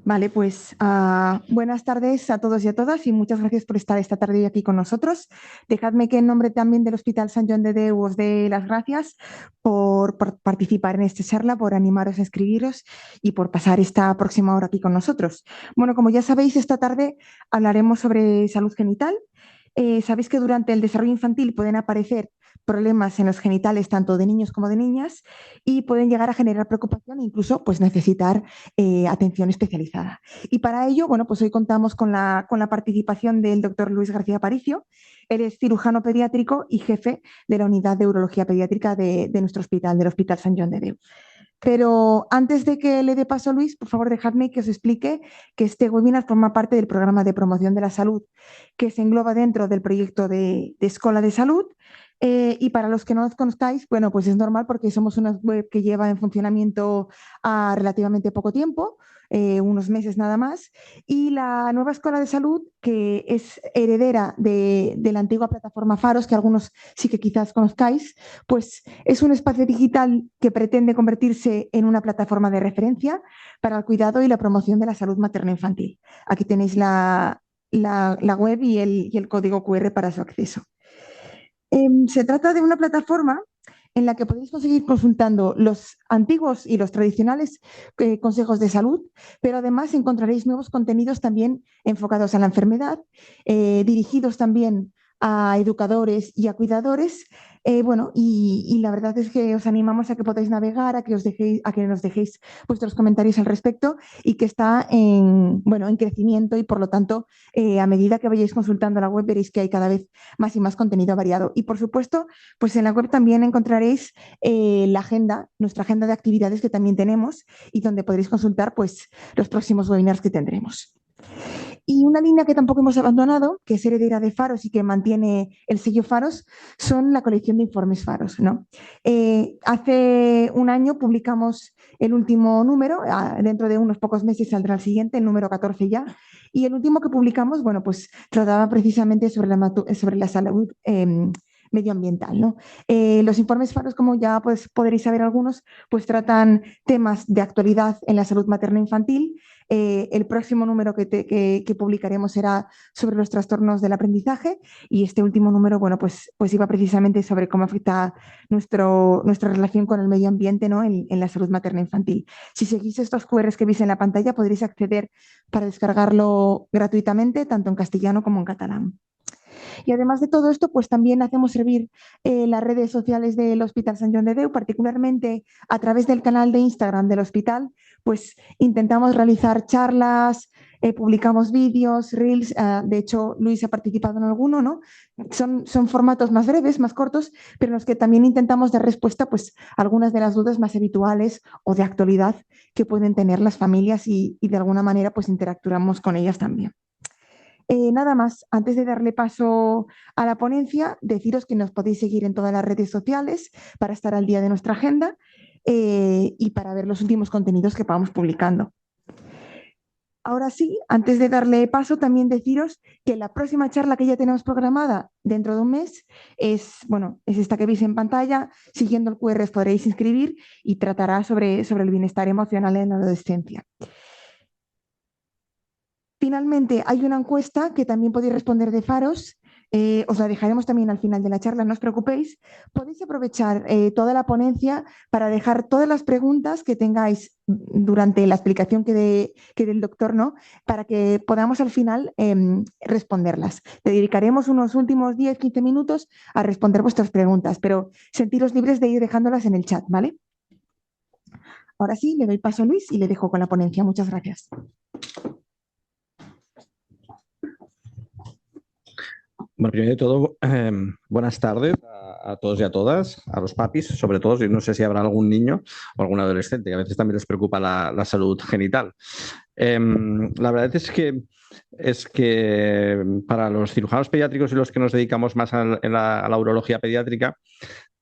Vale, pues buenas tardes a todos y a todas y muchas gracias por estar esta tarde aquí con nosotros. Dejadme que en nombre también del Hospital Sant Joan de Déu os dé las gracias por participar en esta charla, por animaros a inscribiros y por pasar esta próxima hora aquí con nosotros. Bueno, como ya sabéis, esta tarde hablaremos sobre salud genital. Sabéis que durante el desarrollo infantil pueden aparecer problemas en los genitales tanto de niños como de niñas y pueden llegar a generar preocupación e incluso pues necesitar atención especializada. Y para ello, bueno, pues hoy contamos con la participación del doctor Luis García Aparicio. Él es cirujano pediátrico y jefe de la unidad de urología pediátrica de nuestro hospital, del Hospital Sant Joan de Déu. Pero antes de que le dé paso a Luis, por favor, dejadme que os explique que este webinar forma parte del programa de promoción de la salud que se engloba dentro del proyecto de Escola de Salud. Y para los que no nos conozcáis, bueno, pues es normal porque somos una web que lleva en funcionamiento a relativamente poco tiempo, unos meses nada más, y la nueva Escuela de Salud, que es heredera de la antigua plataforma Faros, que algunos sí que quizás conozcáis, pues es un espacio digital que pretende convertirse en una plataforma de referencia para el cuidado y la promoción de la salud materno-infantil. Aquí tenéis la web y el código QR para su acceso. Se trata de una plataforma en la que podéis conseguir consultando los antiguos y los tradicionales consejos de salud, pero además encontraréis nuevos contenidos también enfocados a la enfermedad, dirigidos también a educadores y a cuidadores. Bueno, y la verdad es que os animamos a que podáis navegar, a que nos dejéis vuestros comentarios al respecto y que está bueno, en crecimiento y por lo tanto, a medida que vayáis consultando la web veréis que hay cada vez más y más contenido variado. Y por supuesto, pues en la web también encontraréis la agenda, nuestra agenda de actividades que también tenemos y donde podréis consultar pues los próximos webinars que tendremos. Y una línea que tampoco hemos abandonado, que es heredera de Faros y que mantiene el sello Faros, son la colección de informes Faros, ¿no? Hace un año publicamos el último número, dentro de unos pocos meses saldrá el siguiente, el número 14 ya, y el último que publicamos, bueno, pues trataba precisamente sobre la salud medioambiental, ¿no? Los informes Faros, como ya pues, podréis saber algunos, pues tratan temas de actualidad en la salud materno-infantil. El próximo número que publicaremos será sobre los trastornos del aprendizaje y este último número, bueno, pues iba precisamente sobre cómo afecta nuestra relación con el medio ambiente, ¿no? en la salud materna infantil. Si seguís estos QRs que veis en la pantalla, podréis acceder para descargarlo gratuitamente, tanto en castellano como en catalán. Y además de todo esto, pues también hacemos servir las redes sociales del Hospital Sant Joan de Déu, particularmente a través del canal de Instagram del hospital, pues intentamos realizar charlas, publicamos vídeos, reels, de hecho Luis ha participado en alguno, ¿no? Son formatos más breves, más cortos, pero en los que también intentamos dar respuesta pues, a algunas de las dudas más habituales o de actualidad que pueden tener las familias y de alguna manera pues interactuamos con ellas también. Nada más, antes de darle paso a la ponencia, deciros que nos podéis seguir en todas las redes sociales para estar al día de nuestra agenda y para ver los últimos contenidos que vamos publicando. Ahora sí, antes de darle paso, también deciros que la próxima charla que ya tenemos programada dentro de un mes es esta que veis en pantalla. Siguiendo el QR os podréis inscribir y tratará sobre el bienestar emocional en la adolescencia. Finalmente, hay una encuesta que también podéis responder de Faros. Os la dejaremos también al final de la charla, no os preocupéis. Podéis aprovechar toda la ponencia para dejar todas las preguntas que tengáis durante la explicación que dé el doctor, ¿no? Para que podamos al final responderlas. Te dedicaremos unos últimos 10-15 minutos a responder vuestras preguntas, pero sentiros libres de ir dejándolas en el chat, ¿vale? Ahora sí, le doy paso a Luis y le dejo con la ponencia. Muchas gracias. Bueno, primero de todo, buenas tardes a todos y a todas, a los papis, sobre todo, y no sé si habrá algún niño o algún adolescente, que a veces también les preocupa la salud genital. La verdad es que para los cirujanos pediátricos y los que nos dedicamos más a la urología pediátrica,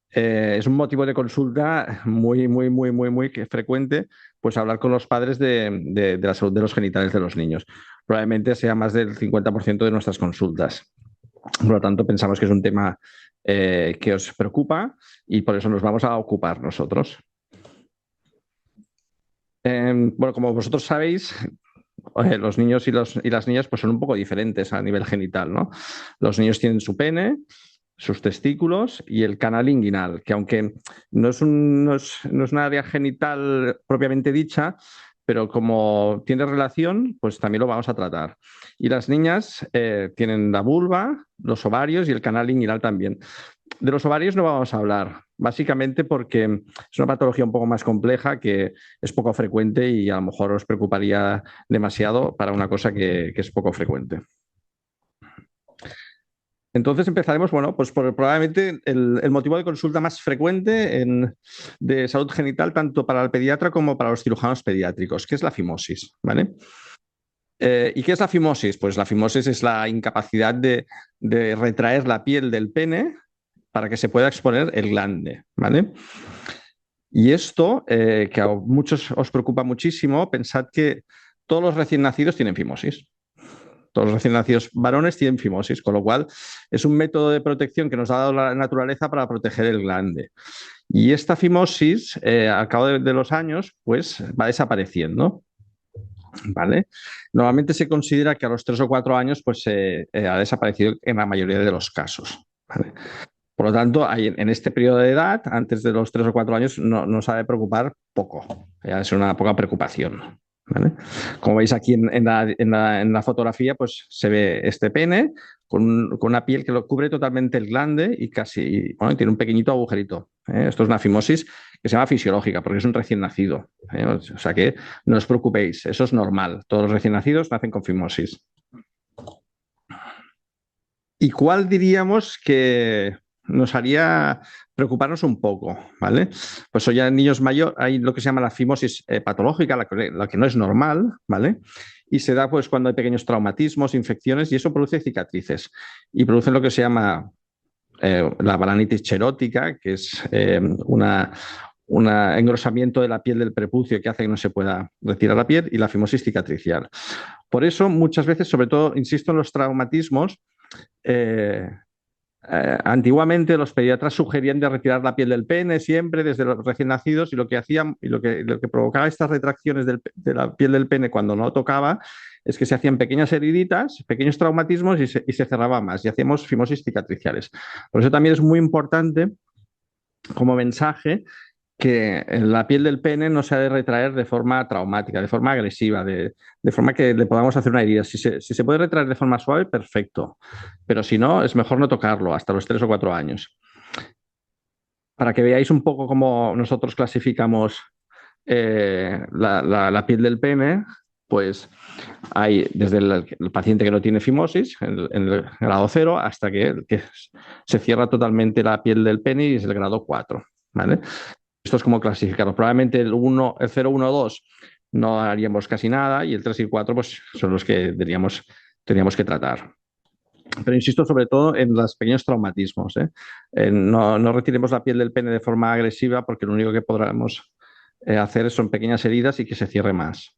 es un motivo de consulta muy frecuente, pues hablar con los padres de la salud de los genitales de los niños. Probablemente sea más del 50% de nuestras consultas. Por lo tanto, pensamos que es un tema que os preocupa y por eso nos vamos a ocupar nosotros. Bueno, como vosotros sabéis, los niños y las niñas pues son un poco diferentes a nivel genital, ¿no? Los niños tienen su pene, sus testículos y el canal inguinal, que aunque no es una área genital propiamente dicha, pero como tiene relación, pues también lo vamos a tratar. Y las niñas tienen la vulva, los ovarios y el canal inguinal también. De los ovarios no vamos a hablar, básicamente porque es una patología un poco más compleja que es poco frecuente y a lo mejor os preocuparía demasiado para una cosa que es poco frecuente. Entonces empezaremos, bueno, pues por probablemente el motivo de consulta más frecuente de salud genital, tanto para el pediatra como para los cirujanos pediátricos, que es la fimosis, ¿vale? ¿Y qué es la fimosis? Pues la fimosis es la incapacidad de retraer la piel del pene para que se pueda exponer el glande, ¿vale? Y esto, que a muchos os preocupa muchísimo, pensad que todos los recién nacidos tienen fimosis. Todos los recién nacidos varones tienen fimosis, con lo cual es un método de protección que nos ha dado la naturaleza para proteger el glande. Y esta fimosis, al cabo de los años, pues va desapareciendo. ¿Vale? Normalmente se considera que a los 3 o 4 años pues, ha desaparecido en la mayoría de los casos. ¿Vale? Por lo tanto, en este periodo de edad, antes de los 3 o 4 años, no nos ha de preocupar poco. Ya es una poca preocupación. ¿Vale? Como veis aquí en la fotografía, pues se ve este pene con una piel que lo cubre totalmente el glande y casi, bueno, tiene un pequeñito agujerito. Esto es una fimosis que se llama fisiológica porque es un recién nacido. O sea que no os preocupéis, eso es normal. Todos los recién nacidos nacen con fimosis. ¿Y cuál diríamos que nos haría preocuparnos un poco? ¿Vale? Pues hoy en niños mayores hay lo que se llama la fimosis patológica, la que no es normal, ¿vale? Y se da pues cuando hay pequeños traumatismos, infecciones, y eso produce cicatrices. Y produce lo que se llama la balanitis xerótica, que es un engrosamiento de la piel del prepucio que hace que no se pueda retirar la piel, y la fimosis cicatricial. Por eso, muchas veces, sobre todo, insisto en los traumatismos, antiguamente los pediatras sugerían de retirar la piel del pene siempre desde los recién nacidos y lo que hacían y lo que provocaba estas retracciones de la piel del pene cuando no tocaba es que se hacían pequeñas heriditas, pequeños traumatismos y se cerraba más y hacíamos fimosis cicatriciales. Por eso también es muy importante como mensaje que la piel del pene no se ha de retraer de forma traumática, de forma agresiva, de forma que le podamos hacer una herida. Si se puede retraer de forma suave, perfecto. Pero si no, es mejor no tocarlo hasta los 3 o 4 años. Para que veáis un poco cómo nosotros clasificamos la piel del pene, pues hay desde el paciente que no tiene fimosis, en el grado 0, hasta que se cierra totalmente la piel del pene y es el grado 4. ¿Vale? Esto es como clasificarlo. Probablemente el 0, 1, 2 no haríamos casi nada y el 3 y 4 pues, son los que teníamos que tratar. Pero insisto sobre todo en los pequeños traumatismos. No retiremos la piel del pene de forma agresiva porque lo único que podremos hacer son pequeñas heridas y que se cierre más.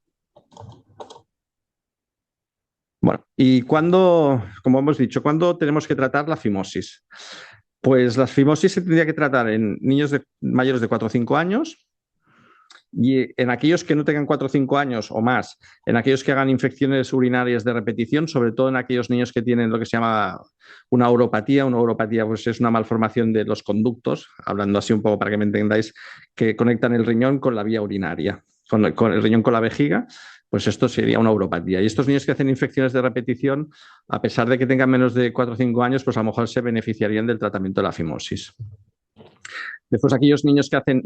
Bueno, y cuando, como hemos dicho, ¿cuándo tenemos que tratar la fimosis? Pues la fimosis se tendría que tratar en niños mayores de 4 o 5 años y en aquellos que no tengan 4 o 5 años o más, en aquellos que hagan infecciones urinarias de repetición, sobre todo en aquellos niños que tienen lo que se llama una uropatía. Una uropatía pues, es una malformación de los conductos, hablando así un poco para que me entendáis, que conectan el riñón con la vía urinaria, con el riñón con la vejiga. Pues esto sería una uropatía. Y estos niños que hacen infecciones de repetición, a pesar de que tengan menos de 4 o 5 años, pues a lo mejor se beneficiarían del tratamiento de la fimosis. Después, aquellos niños que hacen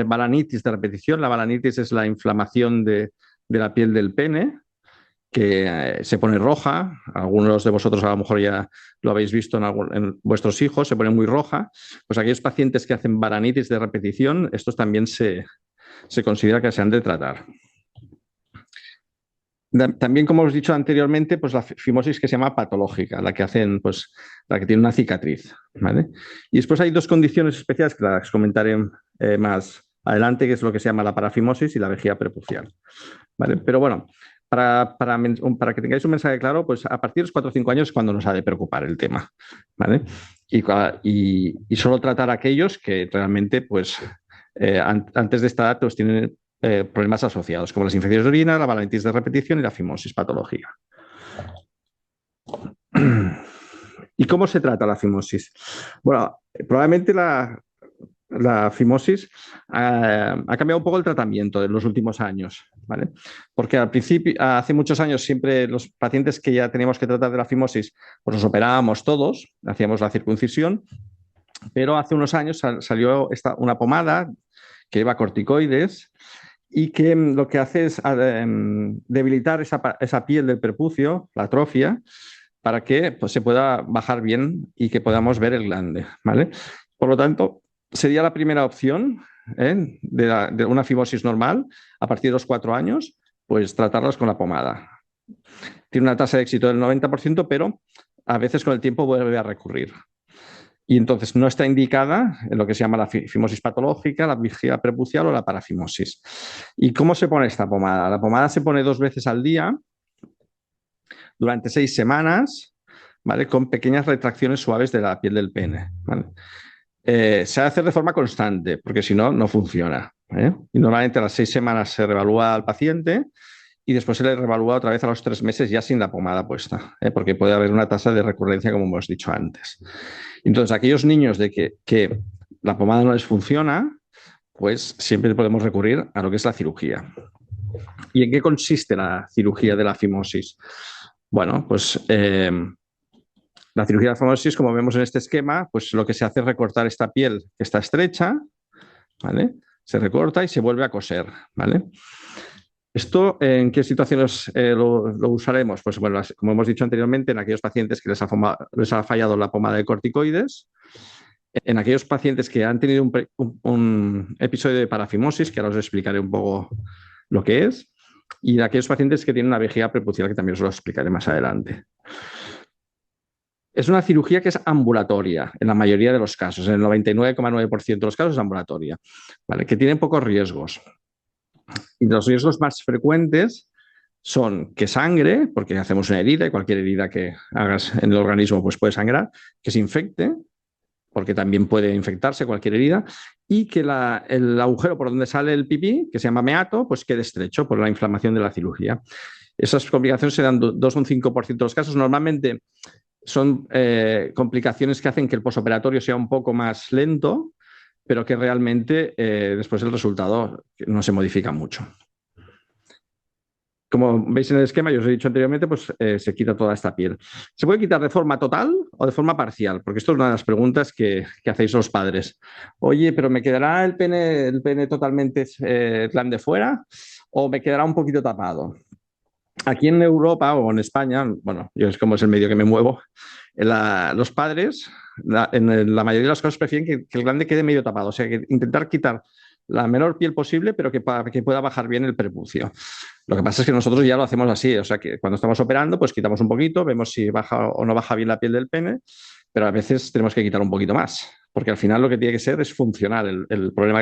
balanitis de repetición, la balanitis es la inflamación de la piel del pene, que se pone roja. Algunos de vosotros a lo mejor ya lo habéis visto en vuestros hijos, se pone muy roja. Pues aquellos pacientes que hacen balanitis de repetición, estos también se considera que se han de tratar. También, como os he dicho anteriormente, pues la fimosis que se llama patológica, la que hacen, pues, la que tiene una cicatriz, ¿vale? Y después hay dos condiciones especiales que las comentaré más adelante, que es lo que se llama la parafimosis y la vejiga prepucial, ¿vale? Pero bueno, para que tengáis un mensaje claro, pues a partir de los 4 o 5 años es cuando nos ha de preocupar el tema, ¿vale? Y solo tratar a aquellos que realmente, pues, antes de esta edad, pues tienen problemas asociados, como las infecciones de orina, la balanitis de repetición y la fimosis patológica. ¿Y cómo se trata la fimosis? Bueno, probablemente la fimosis ha cambiado un poco el tratamiento en los últimos años, ¿vale? Porque al principio, hace muchos años, siempre los pacientes que ya teníamos que tratar de la fimosis, pues los operábamos todos, hacíamos la circuncisión, pero hace unos años salió una pomada que lleva corticoides y que lo que hace es debilitar esa piel del prepucio, la atrofia, para que pues, se pueda bajar bien y que podamos ver el glande, ¿vale? Por lo tanto, sería la primera opción de una fimosis normal a partir de los 4 años, pues tratarlas con la pomada. Tiene una tasa de éxito del 90%, pero a veces con el tiempo vuelve a recurrir. Y entonces no está indicada en lo que se llama la fimosis patológica, la vigía prepucial o la parafimosis. ¿Y cómo se pone esta pomada? La pomada se pone 2 veces al día durante 6 semanas, ¿vale? Con pequeñas retracciones suaves de la piel del pene, ¿vale? Se hace de forma constante, porque si no, no funciona, ¿eh? Y normalmente a las 6 semanas se revalúa al paciente y después se le revalúa otra vez a los 3 meses ya sin la pomada puesta, porque puede haber una tasa de recurrencia, como hemos dicho antes. Entonces, aquellos niños de que la pomada no les funciona, pues siempre podemos recurrir a lo que es la cirugía. ¿Y en qué consiste la cirugía de la fimosis? Bueno, pues la cirugía de la fimosis, como vemos en este esquema, pues lo que se hace es recortar esta piel que está estrecha, ¿vale? Se recorta y se vuelve a coser, ¿vale? ¿Esto en qué situaciones lo usaremos? Pues bueno, como hemos dicho anteriormente, en aquellos pacientes que les ha fallado la pomada de corticoides, en aquellos pacientes que han tenido un episodio de parafimosis, que ahora os explicaré un poco lo que es, y en aquellos pacientes que tienen una vejiga prepucial, que también os lo explicaré más adelante. Es una cirugía que es ambulatoria en la mayoría de los casos, en el 99,9% de los casos es ambulatoria, ¿vale? Que tiene pocos riesgos. Y los riesgos más frecuentes son que sangre, porque hacemos una herida y cualquier herida que hagas en el organismo pues puede sangrar, que se infecte, porque también puede infectarse cualquier herida, y que el agujero por donde sale el pipí, que se llama meato, pues quede estrecho por la inflamación de la cirugía. Esas complicaciones se dan 2 o un 5% de los casos. Normalmente son complicaciones que hacen que el posoperatorio sea un poco más lento, pero que realmente después el resultado no se modifica mucho. Como veis en el esquema, yo os he dicho anteriormente, pues se quita toda esta piel. ¿Se puede quitar de forma total o de forma parcial? Porque esto es una de las preguntas que hacéis los padres. Oye, ¿pero me quedará el pene totalmente glande fuera o me quedará un poquito tapado? Aquí en Europa o en España, bueno, yo es como es el medio que me muevo, los padres en la mayoría de los casos prefieren que el glande quede medio tapado, o sea, que intentar quitar la menor piel posible, pero para que pueda bajar bien el prepucio. Lo que pasa es que nosotros ya lo hacemos así, o sea, que cuando estamos operando, pues quitamos un poquito, vemos si baja o no baja bien la piel del pene, pero a veces tenemos que quitar un poquito más, porque al final lo que tiene que ser es funcional, el problema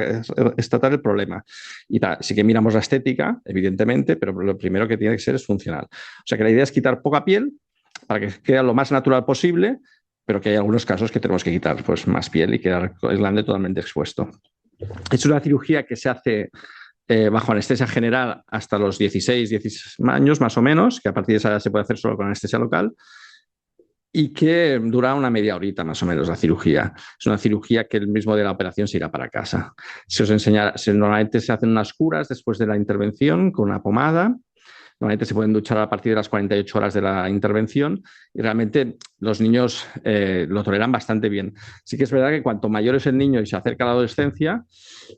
es tratar el problema. Y sí que miramos la estética, evidentemente, pero lo primero que tiene que ser es funcional. O sea, que la idea es quitar poca piel para que quede lo más natural posible, pero que hay algunos casos que tenemos que quitar pues, más piel y quedar el glande totalmente expuesto. Es una cirugía que se hace bajo anestesia general hasta los 16 años más o menos, que a partir de esa edad se puede hacer solo con anestesia local, y que dura una media horita más o menos la cirugía. Es una cirugía que el mismo de la operación se irá para casa. Se os enseñará, normalmente se hacen unas curas después de la intervención con una pomada. Normalmente se pueden duchar a partir de las 48 horas de la intervención y realmente los niños lo toleran bastante bien. Sí que es verdad que cuanto mayor es el niño y se acerca a la adolescencia,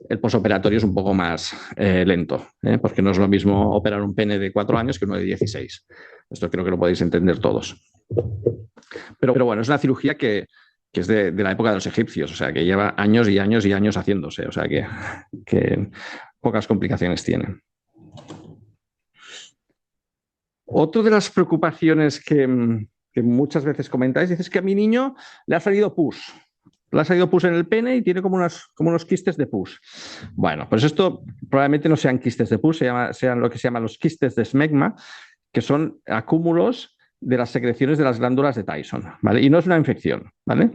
el posoperatorio es un poco más lento, porque no es lo mismo operar un pene de 4 años que uno de 16. Esto creo que lo podéis entender todos. Pero bueno, es una cirugía que es de la época de los egipcios, o sea, que lleva años y años y años haciéndose, o sea, que pocas complicaciones tiene. Otra de las preocupaciones que muchas veces comentáis es que a mi niño le ha salido pus. Le ha salido pus en el pene y tiene como unos quistes de pus. Bueno, pues esto probablemente no sean quistes de pus, sean lo que se llaman los quistes de esmegma, que son acúmulos de las secreciones de las glándulas de Tyson, ¿vale? Y no es una infección, ¿vale?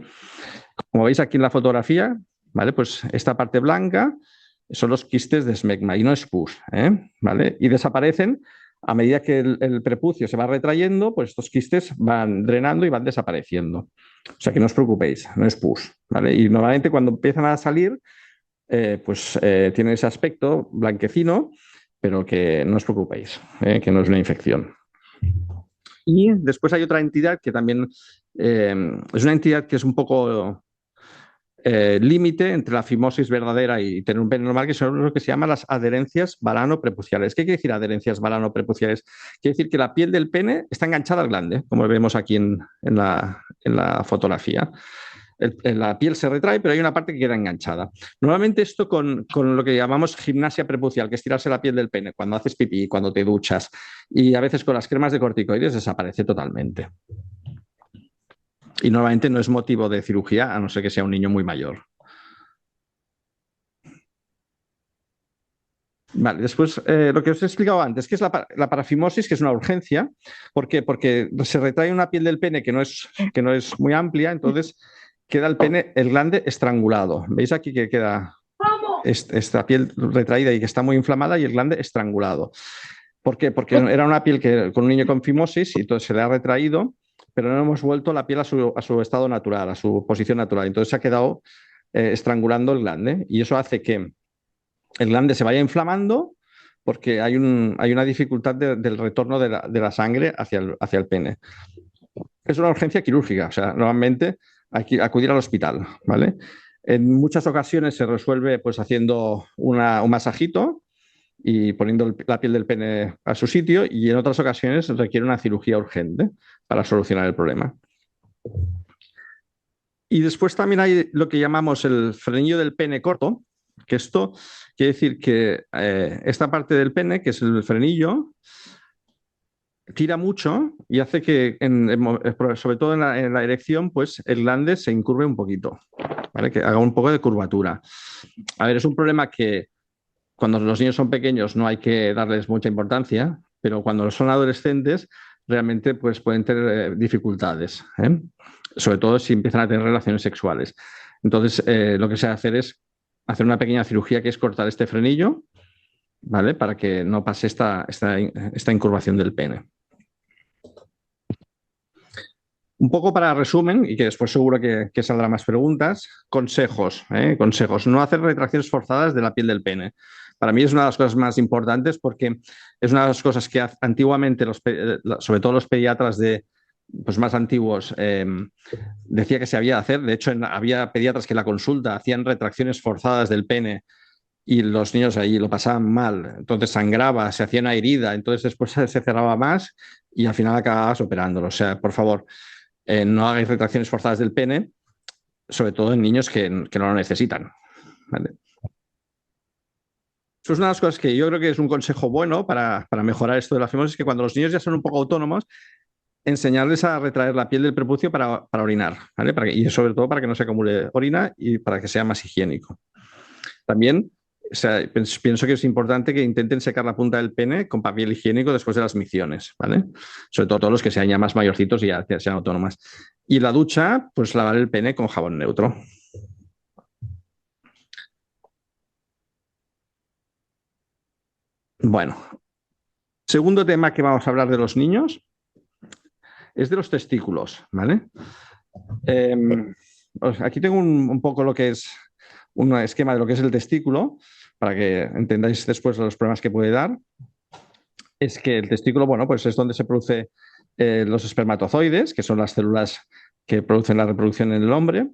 Como veis aquí en la fotografía, ¿vale? Pues esta parte blanca son los quistes de esmegma y no es pus, ¿vale? Y desaparecen a medida que el prepucio se va retrayendo, pues estos quistes van drenando y van desapareciendo. O sea que no os preocupéis, no es pus, ¿vale? Y normalmente cuando empiezan a salir, tienen ese aspecto blanquecino, pero que no os preocupéis, que no es una infección. Y después hay otra entidad que también es una entidad que es un poco límite entre la fimosis verdadera y tener un pene normal, que son lo que se llaman las adherencias balano-prepuciales. ¿Qué quiere decir adherencias balano-prepuciales? Quiere decir que la piel del pene está enganchada al glande, como vemos aquí en la fotografía. La piel se retrae, pero hay una parte que queda enganchada. Normalmente esto con lo que llamamos gimnasia prepucial, que es tirarse la piel del pene cuando haces pipí, cuando te duchas, y a veces con las cremas de corticoides desaparece totalmente. Y normalmente no es motivo de cirugía, a no ser que sea un niño muy mayor. Vale, después lo que os he explicado antes, que es la parafimosis, que es una urgencia. ¿Por qué? Porque se retrae una piel del pene que no es muy amplia, entonces queda el pene, el glande estrangulado. ¿Veis aquí que queda esta piel retraída y que está muy inflamada y el glande estrangulado? ¿Por qué? Porque era una piel que con un niño con fimosis y entonces se le ha retraído, pero no hemos vuelto la piel a su estado natural, a su posición natural. Entonces se ha quedado estrangulando el glande y eso hace que el glande se vaya inflamando porque hay una dificultad del retorno de la sangre hacia el pene. Es una urgencia quirúrgica, o sea, normalmente hay que acudir al hospital, ¿vale? En muchas ocasiones se resuelve pues haciendo un masajito y poniendo la piel del pene a su sitio, y en otras ocasiones requiere una cirugía urgente para solucionar el problema. Y después también hay lo que llamamos el frenillo del pene corto, que esto quiere decir que esta parte del pene, que es el frenillo, tira mucho y hace que, sobre todo en la erección, pues el glande se incurve un poquito, ¿vale? Que haga un poco de curvatura. A ver, es un problema que cuando los niños son pequeños no hay que darles mucha importancia, pero cuando son adolescentes realmente pues, pueden tener dificultades, sobre todo si empiezan a tener relaciones sexuales. Entonces, lo que se hace es hacer una pequeña cirugía que es cortar este frenillo, ¿vale? Para que no pase esta incurvación del pene. Un poco para resumen, y que después seguro que saldrán más preguntas, consejos. Consejos. No hacer retracciones forzadas de la piel del pene. Para mí es una de las cosas más importantes porque es una de las cosas que antiguamente, sobre todo los pediatras pues más antiguos, decía que se había de hacer. De hecho, había pediatras que en la consulta hacían retracciones forzadas del pene y los niños ahí lo pasaban mal. Entonces sangraba, se hacía una herida, entonces después se cerraba más y al final acababas operándolo. O sea, por favor, no hagáis retracciones forzadas del pene, sobre todo en niños que no lo necesitan. ¿Vale? Eso es una de las cosas que yo creo que es un consejo bueno para mejorar esto de la fimosis, que cuando los niños ya son un poco autónomos, enseñarles a retraer la piel del prepucio para orinar, ¿vale? Y sobre todo para que no se acumule orina y para que sea más higiénico. También, o sea, pienso que es importante que intenten secar la punta del pene con papel higiénico después de las micciones, ¿vale? Sobre todo todos los que sean ya más mayorcitos y ya sean autónomas. Y la ducha, pues lavar el pene con jabón neutro. Bueno, segundo tema que vamos a hablar de los niños es de los testículos, ¿vale? Aquí tengo un poco lo que es un esquema de lo que es el testículo, para que entendáis después los problemas que puede dar. Es que el testículo, bueno, pues es donde se producen los espermatozoides, que son las células que producen la reproducción en el hombre.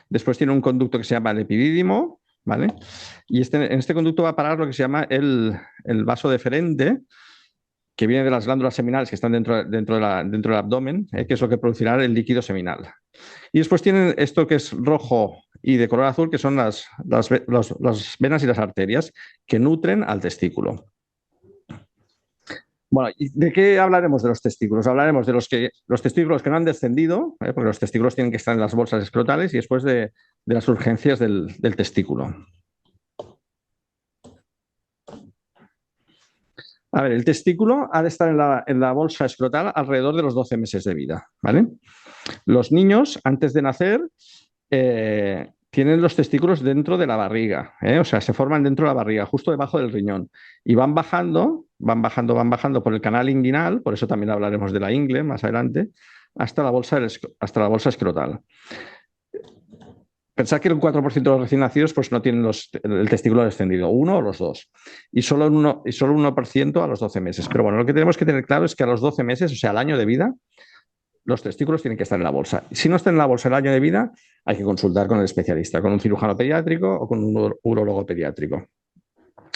Después tiene un conducto que se llama el epidídimo, ¿vale? Y en este conducto va a parar lo que se llama el vaso deferente, que viene de las glándulas seminales que están dentro del abdomen, que es lo que producirá el líquido seminal. Y después tienen esto que es rojo y de color azul, que son las venas y las arterias que nutren al testículo. Bueno, ¿y de qué hablaremos de los testículos? Hablaremos de los testículos que no han descendido, porque los testículos tienen que estar en las bolsas escrotales, y después de las urgencias del testículo. A ver, el testículo ha de estar en la bolsa escrotal alrededor de los 12 meses de vida, ¿vale? Los niños, antes de nacer, tienen los testículos dentro de la barriga, ¿eh? O sea, se forman dentro de la barriga, justo debajo del riñón. Y van bajando, van bajando, van bajando por el canal inguinal, por eso también hablaremos de la ingle más adelante, hasta hasta la bolsa escrotal. Pensad que el 4% de los recién nacidos pues, no tienen el testículo descendido, uno o los dos, y solo, y solo 1% a los 12 meses. Pero bueno, lo que tenemos que tener claro es que a los 12 meses, o sea, al año de vida, los testículos tienen que estar en la bolsa. Si no están en la bolsa el año de vida, hay que consultar con el especialista, con un cirujano pediátrico o con un urólogo pediátrico.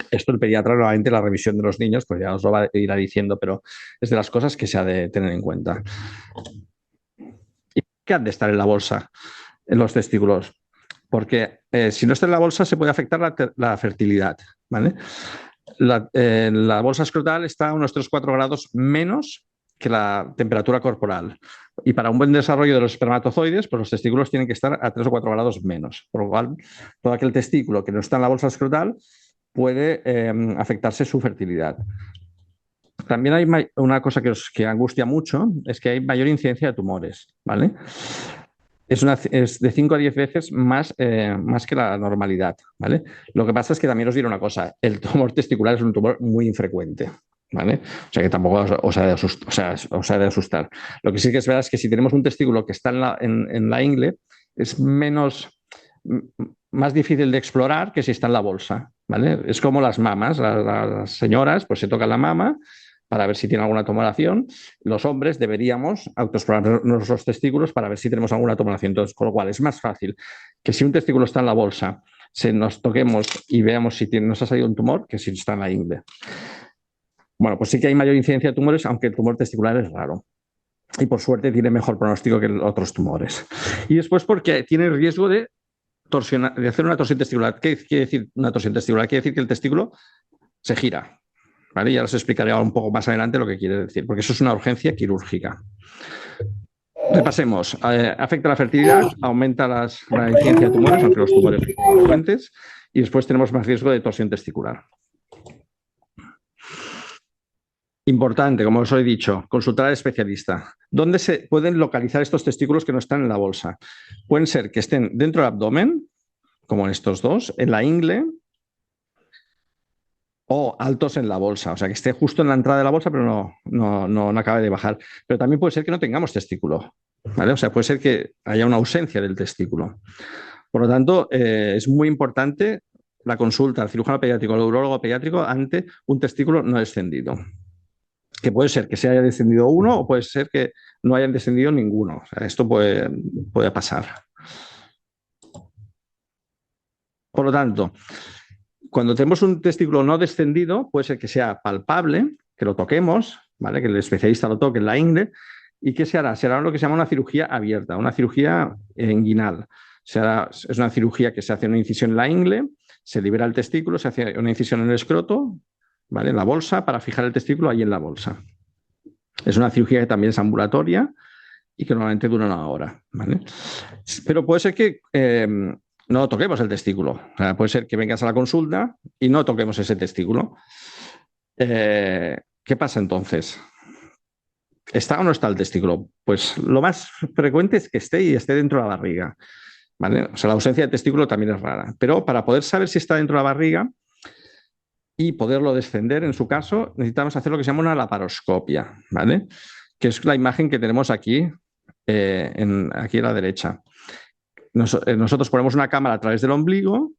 Esto el pediatra, normalmente la revisión de los niños, pues ya os lo irá diciendo, pero es de las cosas que se ha de tener en cuenta. ¿Y qué han de estar en la bolsa, en los testículos? Porque si no está en la bolsa se puede afectar la fertilidad, ¿vale? La bolsa escrotal está a unos 3-4 grados menos que la temperatura corporal. Y para un buen desarrollo de los espermatozoides, pues los testículos tienen que estar a 3 o 4 grados menos. Por lo cual, todo aquel testículo que no está en la bolsa escrotal puede afectarse su fertilidad. También hay una cosa que angustia mucho, es que hay mayor incidencia de tumores, ¿vale? Es de 5 a 10 veces más, más que la normalidad, ¿vale? Lo que pasa es que también os diré una cosa, el tumor testicular es un tumor muy infrecuente, ¿vale? O sea que tampoco os ha de asustar. Lo que sí que es verdad es que si tenemos un testículo que está en la ingle, es más difícil de explorar que si está en la bolsa, ¿vale? Es como las mamas, las señoras pues se tocan la mama para ver si tiene alguna tumoración. Los hombres deberíamos autoexplorar nuestros testículos para ver si tenemos alguna tumoración. Entonces, con lo cual es más fácil que si un testículo está en la bolsa, nos toquemos y veamos si nos ha salido un tumor que si está en la ingle. Bueno, pues sí que hay mayor incidencia de tumores, aunque el tumor testicular es raro. Y por suerte tiene mejor pronóstico que otros tumores. Y después porque tiene riesgo de hacer una torsión testicular. ¿Qué quiere decir una torsión testicular? Quiere decir que el testículo se gira. ¿Vale? Ya os explicaré un poco más adelante lo que quiere decir, porque eso es una urgencia quirúrgica. Repasemos. Afecta la fertilidad, aumenta la incidencia de tumores, aunque los tumores son frecuentes, y después tenemos más riesgo de torsión testicular. Importante, como os he dicho, consultar al especialista. ¿Dónde se pueden localizar estos testículos que no están en la bolsa? Pueden ser que estén dentro del abdomen, como en estos dos, en la ingle, o altos en la bolsa, o sea, que esté justo en la entrada de la bolsa, pero no acabe de bajar. Pero también puede ser que no tengamos testículo, ¿vale? O sea, puede ser que haya una ausencia del testículo. Por lo tanto, es muy importante la consulta al cirujano pediátrico o al urólogo pediátrico ante un testículo no descendido. Que puede ser que se haya descendido uno o puede ser que no hayan descendido ninguno. O sea, esto puede pasar. Por lo tanto, cuando tenemos un testículo no descendido, puede ser que sea palpable, que lo toquemos, ¿vale? Que el especialista lo toque en la ingle. ¿Y qué se hará? Se hará lo que se llama una cirugía abierta, una cirugía inguinal. Es una cirugía que se hace una incisión en la ingle, se libera el testículo, se hace una incisión en el escroto, ¿vale? En la bolsa, para fijar el testículo ahí en la bolsa. Es una cirugía que también es ambulatoria y que normalmente dura 1 hora, ¿vale? Pero puede ser que no toquemos el testículo. O sea, puede ser que vengas a la consulta y no toquemos ese testículo. ¿Qué pasa entonces? ¿Está o no está el testículo? Pues lo más frecuente es que esté y esté dentro de la barriga, ¿vale? O sea, la ausencia de testículo también es rara. Pero para poder saber si está dentro de la barriga y poderlo descender, en su caso, necesitamos hacer lo que se llama una laparoscopia, ¿vale? Que es la imagen que tenemos aquí, aquí a la derecha. Nosotros ponemos una cámara a través del ombligo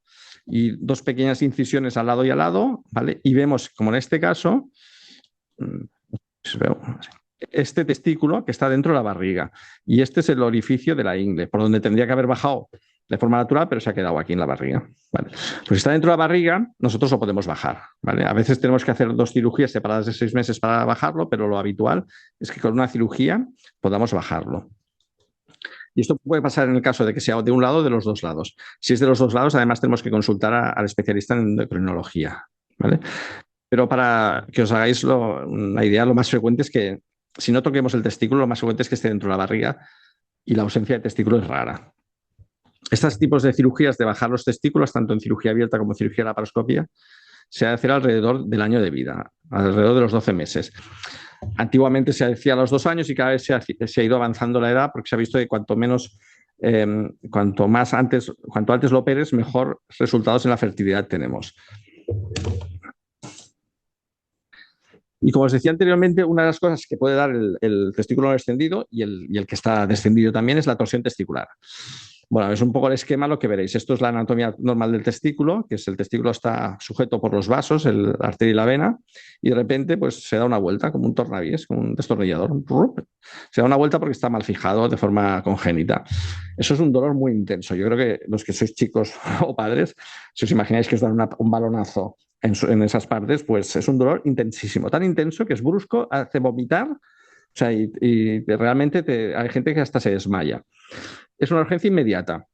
y 2 pequeñas incisiones al lado y al lado, ¿vale? Y vemos, como en este caso, este testículo que está dentro de la barriga. Y este es el orificio de la ingle, por donde tendría que haber bajado de forma natural, pero se ha quedado aquí en la barriga. ¿Vale? Pues si está dentro de la barriga, nosotros lo podemos bajar. ¿Vale? A veces tenemos que hacer 2 cirugías separadas de 6 meses para bajarlo, pero lo habitual es que con una cirugía podamos bajarlo. Y esto puede pasar en el caso de que sea de un lado o de los 2 lados. Si es de los 2 lados, además tenemos que consultar al especialista en endocrinología, ¿vale? Pero para que os hagáis la idea, lo más frecuente es que si no toquemos el testículo, lo más frecuente es que esté dentro de la barriga y la ausencia de testículo es rara. Estos tipos de cirugías de bajar los testículos, tanto en cirugía abierta como en cirugía laparoscopia, se ha de hacer alrededor del año de vida, alrededor de los 12 meses. Antiguamente se hacía a los 2 años y cada vez se ha ido avanzando la edad porque se ha visto que cuanto menos cuanto antes lo operes, mejor resultados en la fertilidad tenemos. Y como os decía anteriormente, una de las cosas que puede dar el testículo no descendido y el que está descendido también es la torsión testicular. Bueno, es un poco el esquema lo que veréis. Esto es la anatomía normal del testículo, que es el testículo está sujeto por los vasos, la arteria y la vena, y de repente pues se da una vuelta como un tornavies, como un destornillador. Se da una vuelta porque está mal fijado de forma congénita. Eso es un dolor muy intenso. Yo creo que los que sois chicos o padres, si os imagináis que os dan un balonazo en esas partes, pues es un dolor intensísimo, tan intenso que es brusco, hace vomitar, o sea, y realmente hay gente que hasta se desmaya. Es una urgencia inmediata.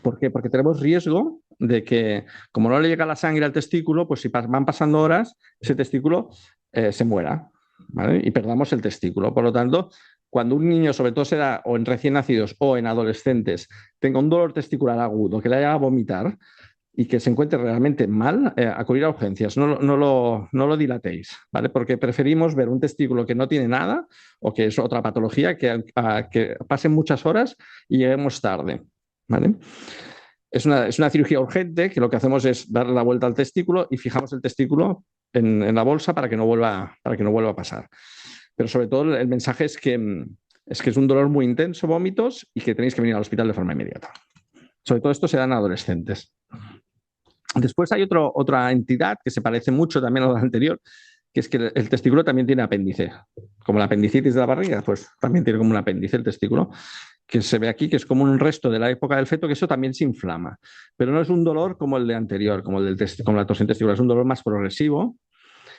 ¿Por qué? Porque tenemos riesgo de que, como no le llega la sangre al testículo, pues si van pasando horas, ese testículo se muera, ¿vale? Y perdamos el testículo. Por lo tanto, cuando un niño, sobre todo se da o en recién nacidos o en adolescentes, tenga un dolor testicular agudo, que le haga vomitar, y que se encuentre realmente mal, acudir a urgencias. No lo dilatéis, ¿vale? Porque preferimos ver un testículo que no tiene nada o que es otra patología, que pasen muchas horas y lleguemos tarde, ¿vale? Es una cirugía urgente que lo que hacemos es darle la vuelta al testículo y fijamos el testículo en la bolsa para que no vuelva a pasar. Pero sobre todo el mensaje es que es un dolor muy intenso, vómitos, y que tenéis que venir al hospital de forma inmediata. Sobre todo esto se da en adolescentes. Después hay otra entidad que se parece mucho también a la anterior, que es que el testículo también tiene apéndice. Como la apendicitis de la barriga, pues también tiene como un apéndice el testículo, que se ve aquí, que es como un resto de la época del feto, que eso también se inflama. Pero no es un dolor como el de anterior, como la torsión testicular, es un dolor más progresivo.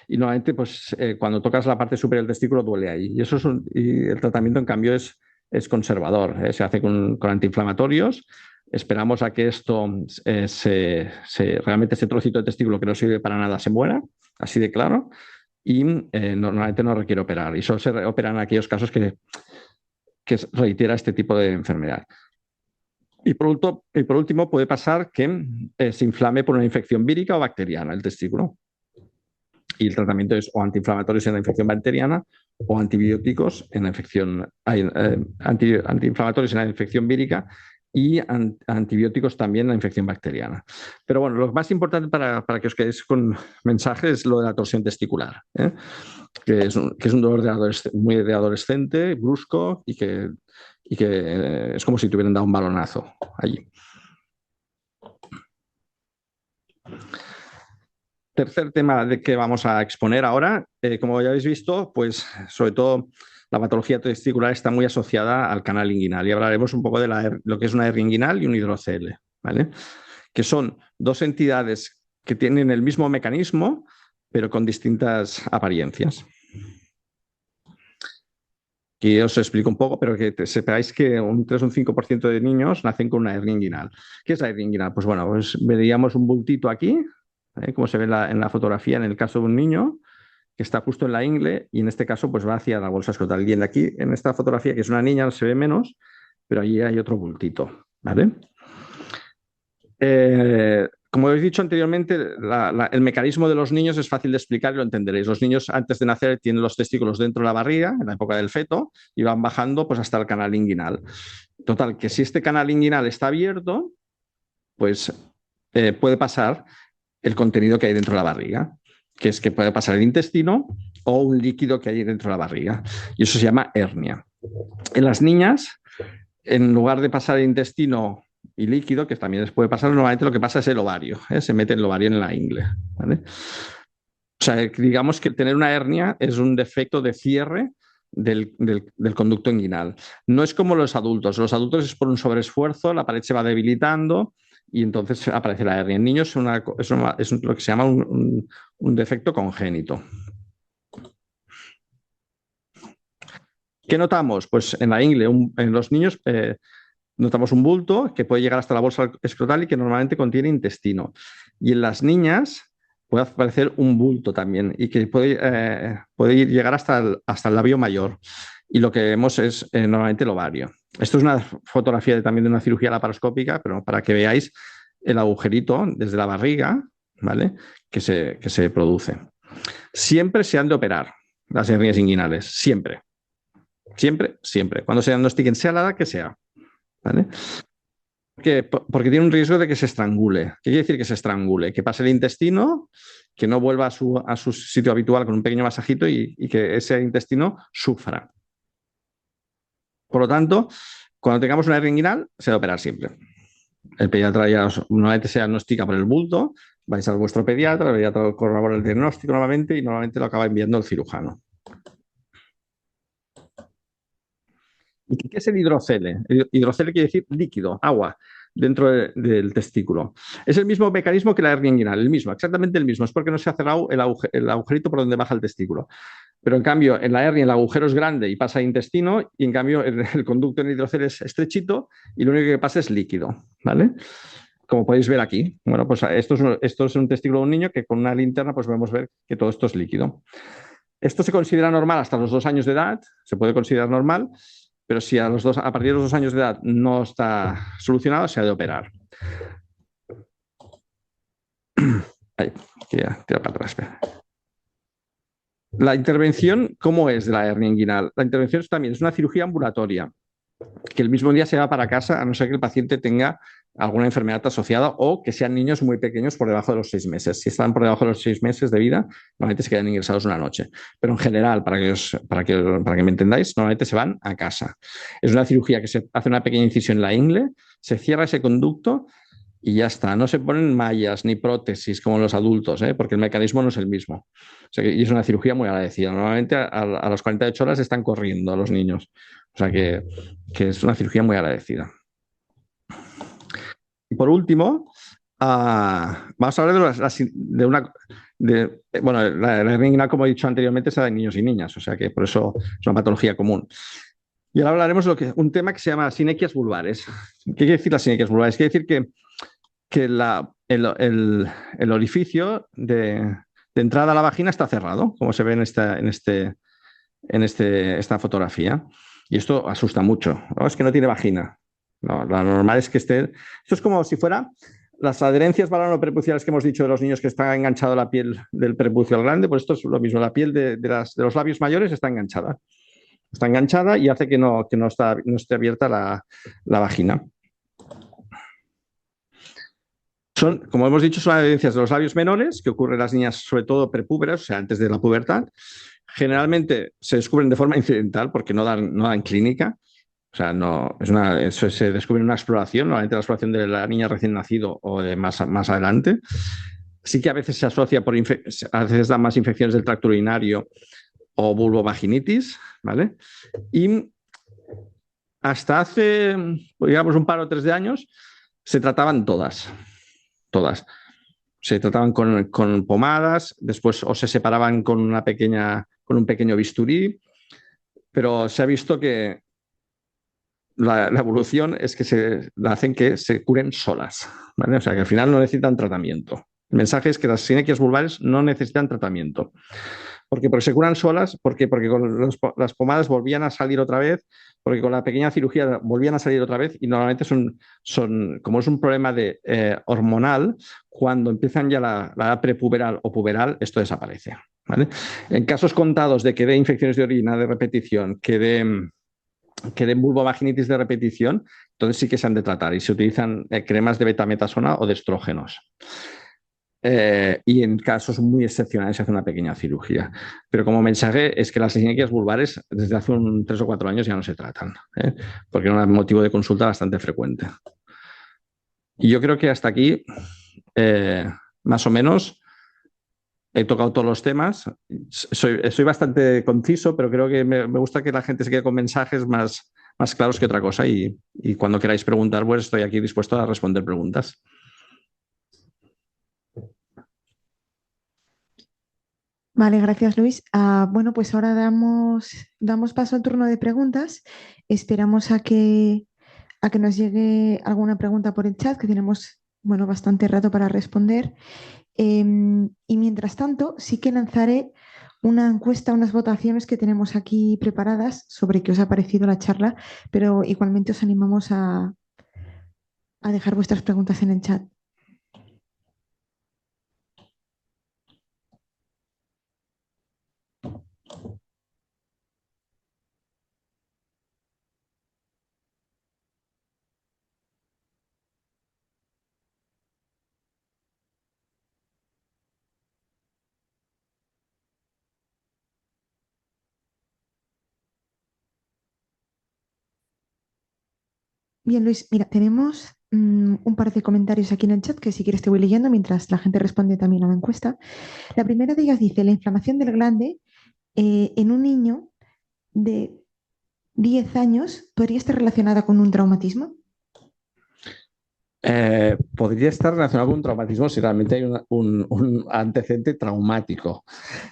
Y normalmente, pues, cuando tocas la parte superior del testículo duele ahí. Y el tratamiento, en cambio, es conservador. Se hace con antiinflamatorios. Esperamos a que esto realmente ese trocito de testículo que no sirve para nada se muera, así de claro, y normalmente no requiere operar. Y solo se operan en aquellos casos que reitera este tipo de enfermedad. Y por último, puede pasar que se inflame por una infección vírica o bacteriana el testículo. Y el tratamiento es o antiinflamatorios en la infección bacteriana o antibióticos en la infección, antiinflamatorios en la infección vírica y antibióticos también en la infección bacteriana. Pero bueno, lo más importante para que os quedéis con mensajes es lo de la torsión testicular, que es un dolor muy de adolescente, brusco y que es como si te hubieran dado un balonazo allí. Tercer tema de que vamos a exponer ahora, como ya habéis visto, pues sobre todo la patología testicular está muy asociada al canal inguinal y hablaremos un poco de lo que es una hernia inguinal y un hidrocele, ¿vale? Que son dos entidades que tienen el mismo mecanismo, pero con distintas apariencias. Aquí os explico un poco, pero que sepáis que un 3 o un 5% de niños nacen con una hernia inguinal. ¿Qué es la hernia inguinal? Pues bueno, pues veríamos un bultito aquí, como se ve en la fotografía en el caso de un niño, que está justo en la ingle y en este caso pues va hacia la bolsa escrotal. Y aquí, en esta fotografía, que es una niña, se ve menos, pero allí hay otro bultito, ¿vale? Como habéis dicho anteriormente, el mecanismo de los niños es fácil de explicar y lo entenderéis. Los niños antes de nacer tienen los testículos dentro de la barriga, en la época del feto, y van bajando pues, hasta el canal inguinal. Total, que si este canal inguinal está abierto, pues puede pasar el contenido que hay dentro de la barriga, que es que puede pasar el intestino o un líquido que hay dentro de la barriga. Y eso se llama hernia. En las niñas, en lugar de pasar el intestino y líquido, que también les puede pasar, normalmente lo que pasa es el ovario, se mete el ovario en la ingle, ¿vale? O sea, digamos que tener una hernia es un defecto de cierre del conducto inguinal. No es como los adultos es por un sobreesfuerzo, la pared se va debilitando y entonces aparece la hernia. En niños es lo que se llama un defecto congénito. ¿Qué notamos? Pues en la ingle, en los niños notamos un bulto que puede llegar hasta la bolsa escrotal y que normalmente contiene intestino. Y en las niñas puede aparecer un bulto también y que puede llegar hasta el labio mayor. Y lo que vemos es normalmente el ovario. Esto es una fotografía también de una cirugía laparoscópica, pero para que veáis el agujerito desde la barriga, ¿vale? que se produce. Siempre se han de operar las hernias inguinales, siempre. Siempre, siempre. Cuando se diagnostiquen, sea la edad que sea. ¿vale? Porque tiene un riesgo de que se estrangule. ¿Qué quiere decir que se estrangule? Que pase el intestino, que no vuelva a su sitio habitual con un pequeño masajito y que ese intestino sufra. Por lo tanto, cuando tengamos una hernia inguinal, se debe operar siempre. El pediatra ya normalmente se diagnostica por el bulto, vais a vuestro pediatra, el pediatra corrobora el diagnóstico normalmente y normalmente lo acaba enviando el cirujano. ¿Y qué es el hidrocele? El hidrocele quiere decir líquido, agua, dentro del testículo. Es el mismo mecanismo que la hernia inguinal, el mismo, exactamente el mismo. Es porque no se ha cerrado el agujerito por donde baja el testículo. Pero en cambio, en la hernia el agujero es grande y pasa a intestino, y en cambio el conducto en el hidrocele es estrechito y lo único que pasa es líquido, ¿vale? Como podéis ver aquí. Bueno, pues esto es un testículo de un niño que con una linterna pues podemos ver que todo esto es líquido. Esto se considera normal hasta los 2 años de edad, se puede considerar normal, pero si a partir de los 2 años de edad no está solucionado, se ha de operar. Ahí, tira para atrás. Espera. La intervención, ¿cómo es de la hernia inguinal? La intervención también es una cirugía ambulatoria, que el mismo día se va para casa, a no ser que el paciente tenga alguna enfermedad asociada o que sean niños muy pequeños por debajo de los 6 meses. Si están por debajo de los 6 meses de vida, normalmente se quedan ingresados una noche. Pero en general, para que me entendáis, normalmente se van a casa. Es una cirugía que se hace una pequeña incisión en la ingle, se cierra ese conducto y ya está. No se ponen mallas ni prótesis como los adultos, porque el mecanismo no es el mismo. O sea, y es una cirugía muy agradecida. Normalmente a las 48 horas están corriendo los niños. O sea que es una cirugía muy agradecida. Y por último, vamos a hablar bueno, la hernia inguinal, como he dicho anteriormente, es de niños y niñas, o sea que por eso es una patología común. Y ahora hablaremos de un tema que se llama sinequias vulvares. ¿Qué quiere decir las sinequias vulvares? Quiere decir que el orificio de entrada a la vagina está cerrado, como se ve esta fotografía. Y esto asusta mucho. ¿No? Es que no tiene vagina. No, lo normal es que esté. Esto es como si fuera las adherencias balanoprepuciales que hemos dicho de los niños que está enganchado la piel del prepucio al grande, pues esto es lo mismo. La piel de los labios mayores está enganchada. Está enganchada y hace que no esté abierta la vagina. Como hemos dicho, son adherencias de los labios menores que ocurren en las niñas, sobre todo prepúberas, o sea, antes de la pubertad. Generalmente se descubren de forma incidental porque no dan clínica. O sea, eso se descubre en una exploración, normalmente la exploración de la niña recién nacido o de más adelante. Sí que a veces se asocia a veces dan más infecciones del tracto urinario o vulvovaginitis, ¿vale? Y hasta hace, digamos, un par o 3 de años, se trataban todas. Se trataban con pomadas, después o se separaban con un pequeño bisturí, pero se ha visto que la evolución es que hacen que se curen solas, ¿vale? O sea, que al final no necesitan tratamiento. El mensaje es que las sinequias vulvares no necesitan tratamiento. Porque se curan solas, porque con las pomadas volvían a salir otra vez, porque con la pequeña cirugía volvían a salir otra vez y normalmente como es un problema hormonal, cuando empiezan ya la edad prepuberal o puberal, esto desaparece. ¿Vale? En casos contados de que dé infecciones de orina de repetición, que den vulvovaginitis de repetición, entonces sí que se han de tratar y se utilizan cremas de betametasona o de estrógenos. Y en casos muy excepcionales se hace una pequeña cirugía. Pero como mensaje es que las sinequias vulvares desde hace 3 o 4 años ya no se tratan, porque es un motivo de consulta bastante frecuente. Y yo creo que hasta aquí, más o menos, he tocado todos los temas. Soy bastante conciso, pero creo que me gusta que la gente se quede con mensajes más claros que otra cosa. Y cuando queráis preguntar, pues estoy aquí dispuesto a responder preguntas. Vale, gracias Luis. Bueno, pues ahora damos paso al turno de preguntas. Esperamos a que nos llegue alguna pregunta por el chat, que tenemos, bueno, bastante rato para responder. Y mientras tanto, sí que lanzaré una encuesta, unas votaciones que tenemos aquí preparadas sobre qué os ha parecido la charla, pero igualmente os animamos a dejar vuestras preguntas en el chat. Bien, Luis, mira, tenemos un par de comentarios aquí en el chat que si quieres te voy leyendo mientras la gente responde también a la encuesta. La primera de ellas dice, la inflamación del glande en un niño de 10 años podría estar relacionada con un traumatismo. Podría estar relacionado con un traumatismo si realmente hay un antecedente traumático.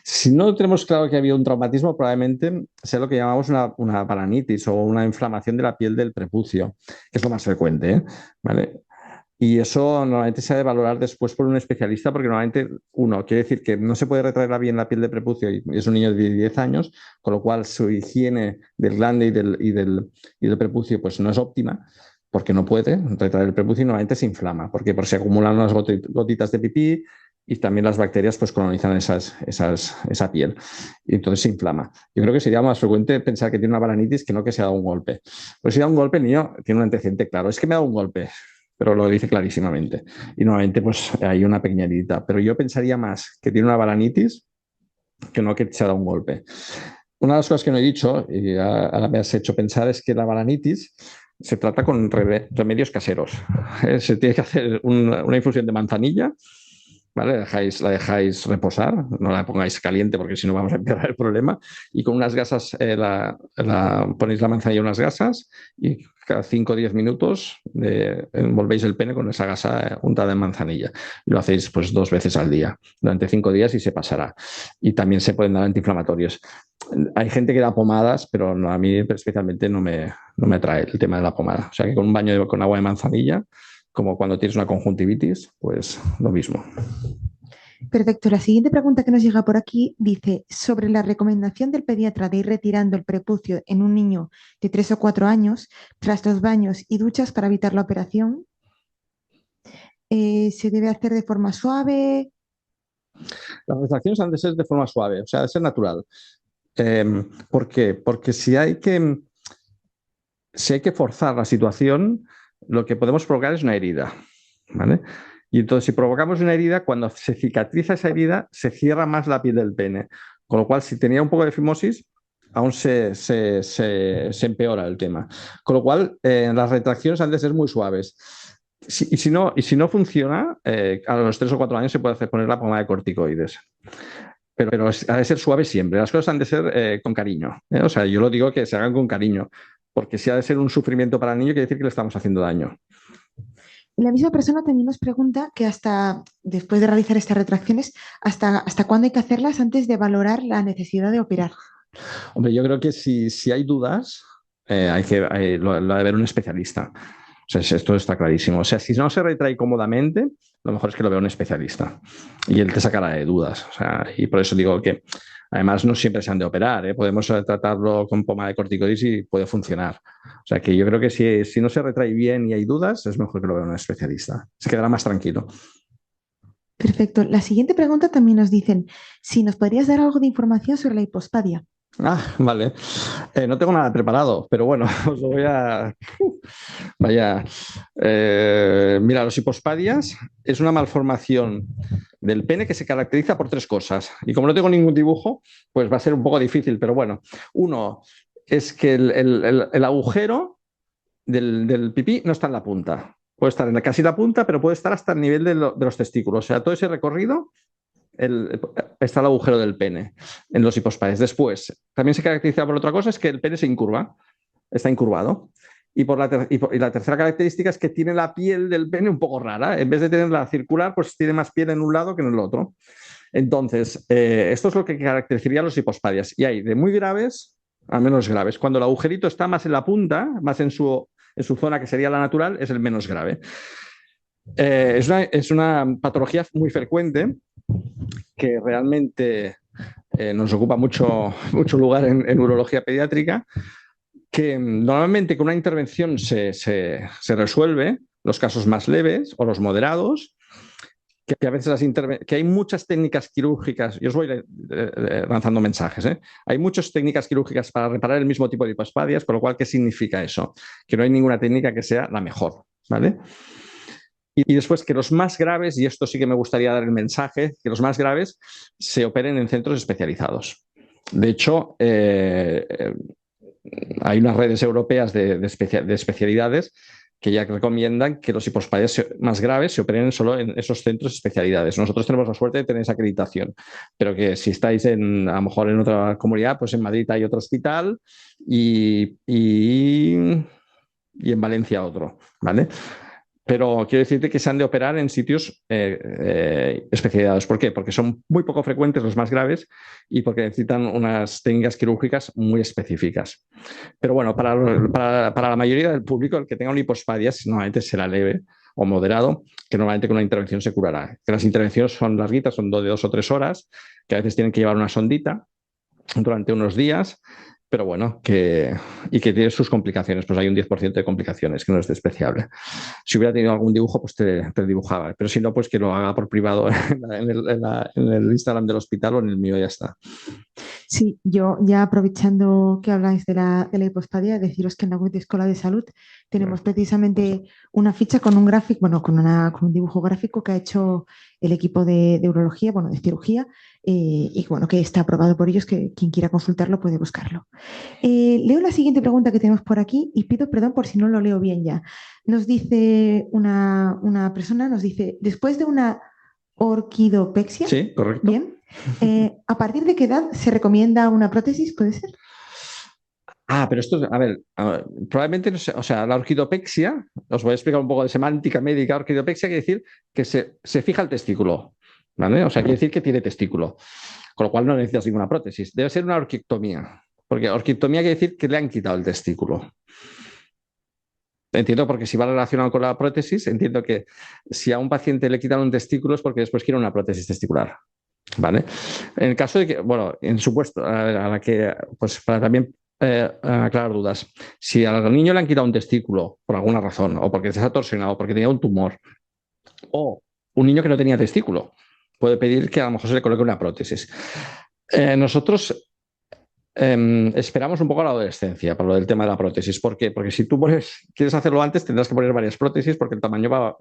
Si no tenemos claro que ha habido un traumatismo, probablemente sea lo que llamamos una paranitis o una inflamación de la piel del prepucio, que es lo más frecuente, ¿eh? ¿Vale? Y eso normalmente se ha de valorar después por un especialista, porque normalmente, uno, quiere decir que no se puede retraer bien la piel de prepucio y es un niño de 10 años, con lo cual su higiene del glande y del prepucio pues no es óptima, porque no puede retraer el prepucio y normalmente se inflama, porque se acumulan unas gotitas de pipí y también las bacterias pues colonizan esa piel y entonces se inflama. Yo creo que sería más frecuente pensar que tiene una balanitis que no que se ha dado un golpe. Pues si da un golpe, el niño tiene un antecedente claro. Es que me ha dado un golpe, pero lo dice clarísimamente. Y nuevamente, pues hay una pequeña herida. Pero yo pensaría más que tiene una balanitis que no que se ha dado un golpe. Una de las cosas que no he dicho, y ahora me has hecho pensar, es que la balanitis se trata con remedios caseros. Se tiene que hacer una infusión de manzanilla, ¿vale? La dejáis reposar, no la pongáis caliente porque si no vamos a empeorar el problema. Y con unas gasas, ponéis la manzanilla en unas gasas y cada 5 o 10 minutos envolvéis el pene con esa gasa untada de manzanilla. Lo hacéis pues 2 veces al día, durante 5 días y se pasará. Y también se pueden dar antiinflamatorios. Hay gente que da pomadas, pero no, a mí especialmente no me atrae el tema de la pomada. O sea que con un baño con agua de manzanilla, como cuando tienes una conjuntivitis, pues lo mismo. Perfecto. La siguiente pregunta que nos llega por aquí dice, sobre la recomendación del pediatra de ir retirando el prepucio en un niño de 3 o 4 años tras los baños y duchas para evitar la operación, ¿se debe hacer de forma suave? Las retracciones han de ser de forma suave, o sea, de ser natural. ¿Por qué? Porque si hay que forzar la situación, lo que podemos provocar es una herida, ¿vale? Y entonces, si provocamos una herida, cuando se cicatriza esa herida, se cierra más la piel del pene. Con lo cual, si tenía un poco de fimosis, aún se empeora el tema. Con lo cual, las retracciones han de ser muy suaves. Y si no funciona, a los 3 o 4 años se puede hacer poner la pomada de corticoides. Pero ha de ser suave siempre. Las cosas han de ser con cariño, ¿eh? O sea, yo lo digo que se hagan con cariño, porque si ha de ser un sufrimiento para el niño, quiere decir que le estamos haciendo daño. La misma persona también nos pregunta que hasta después de realizar estas retracciones, ¿hasta cuándo hay que hacerlas antes de valorar la necesidad de operar? Hombre, yo creo que si hay dudas, lo ha de ver un especialista. O sea, esto está clarísimo. O sea, si no se retrae cómodamente, lo mejor es que lo vea un especialista y él te sacará de dudas. O sea, y por eso digo que además no siempre se han de operar, ¿eh? Podemos tratarlo con pomada de corticoides y puede funcionar. O sea, que yo creo que si no se retrae bien y hay dudas, es mejor que lo vea un especialista. Se quedará más tranquilo. Perfecto. La siguiente pregunta también nos dicen, si nos podrías dar algo de información sobre la hipospadia. Ah, vale. No tengo nada preparado, pero bueno, os lo voy a... Vaya. Mira, los hipospadias es una malformación del pene que se caracteriza por 3 cosas. Y como no tengo ningún dibujo, pues va a ser un poco difícil, pero bueno. Uno es que el agujero del pipí no está en la punta. Puede estar en casi la punta, pero puede estar hasta el nivel de los testículos. O sea, todo ese recorrido está el agujero del pene en los hipospadias. Después, también se caracteriza por otra cosa, es que el pene se incurva, está incurvado. Y la tercera característica es que tiene la piel del pene un poco rara. En vez de tenerla circular, pues tiene más piel en un lado que en el otro. Entonces, esto es lo que caracterizaría a los hipospadias. Y hay de muy graves a menos graves. Cuando el agujerito está más en la punta, más en su zona que sería la natural, es el menos grave. Es una patología muy frecuente que realmente nos ocupa mucho, mucho lugar en urología pediátrica, que normalmente con una intervención se resuelve los casos más leves o los moderados, que a veces que hay muchas técnicas quirúrgicas, y os voy lanzando mensajes, ¿eh? Hay muchas técnicas quirúrgicas para reparar el mismo tipo de hipospadias, con lo cual, ¿qué significa eso? Que no hay ninguna técnica que sea la mejor, ¿vale? Y después que los más graves, y esto sí que me gustaría dar el mensaje, que los más graves se operen en centros especializados. De hecho, hay unas redes europeas de especialidades que ya recomiendan que los hipospadias más graves se operen solo en esos centros de especialidades. Nosotros tenemos la suerte de tener esa acreditación, pero que si estáis a lo mejor en otra comunidad, pues en Madrid hay otro hospital y en Valencia otro, ¿vale? Pero quiero decirte que se han de operar en sitios especializados. ¿Por qué? Porque son muy poco frecuentes los más graves y porque necesitan unas técnicas quirúrgicas muy específicas. Pero bueno, para la mayoría del público, el que tenga un hipospadia normalmente será leve o moderado, que normalmente con una intervención se curará. Que las intervenciones son larguitas, son de 2 o 3 horas, que a veces tienen que llevar una sondita durante unos días, pero bueno, y que tiene sus complicaciones. Pues hay un 10% de complicaciones que no es despreciable. Si hubiera tenido algún dibujo, pues te dibujaba. Pero si no, pues que lo haga por privado en el Instagram del hospital o en el mío, ya está. Sí, yo ya aprovechando que habláis de la hipospadia, deciros que en la web de Escuela de Salud tenemos precisamente una ficha con un gráfico, bueno, con un dibujo gráfico que ha hecho el equipo de urología, bueno, de cirugía, y bueno, que está aprobado por ellos, que quien quiera consultarlo puede buscarlo. Leo la siguiente pregunta que tenemos por aquí y pido perdón por si no lo leo bien ya. Nos dice una persona, nos dice, después de una orquidopexia, Sí, correcto. bien, ¿a partir de qué edad se recomienda una prótesis? ¿Puede ser? Pero esto, a ver, probablemente, no sé, o sea, la orquidopexia, os voy a explicar un poco de semántica médica. Orquidopexia quiere decir que se fija el testículo, ¿vale? O sea, quiere decir que tiene testículo, con lo cual no necesitas ninguna prótesis. Debe ser una orquictomía, porque orquictomía quiere decir que le han quitado el testículo. Entiendo porque si va relacionado con la prótesis, entiendo que si a un paciente le quitan un testículo es porque después quiere una prótesis testicular, ¿vale? En el caso de que, bueno, en supuesto, a la que, pues para también aclarar dudas, si al niño le han quitado un testículo por alguna razón, o porque se ha torsionado, o porque tenía un tumor, o un niño que no tenía testículo, puede pedir que a lo mejor se le coloque una prótesis. Nosotros esperamos un poco a la adolescencia para lo del tema de la prótesis. ¿Por qué? Porque si tú quieres hacerlo antes, tendrás que poner varias prótesis porque el tamaño va,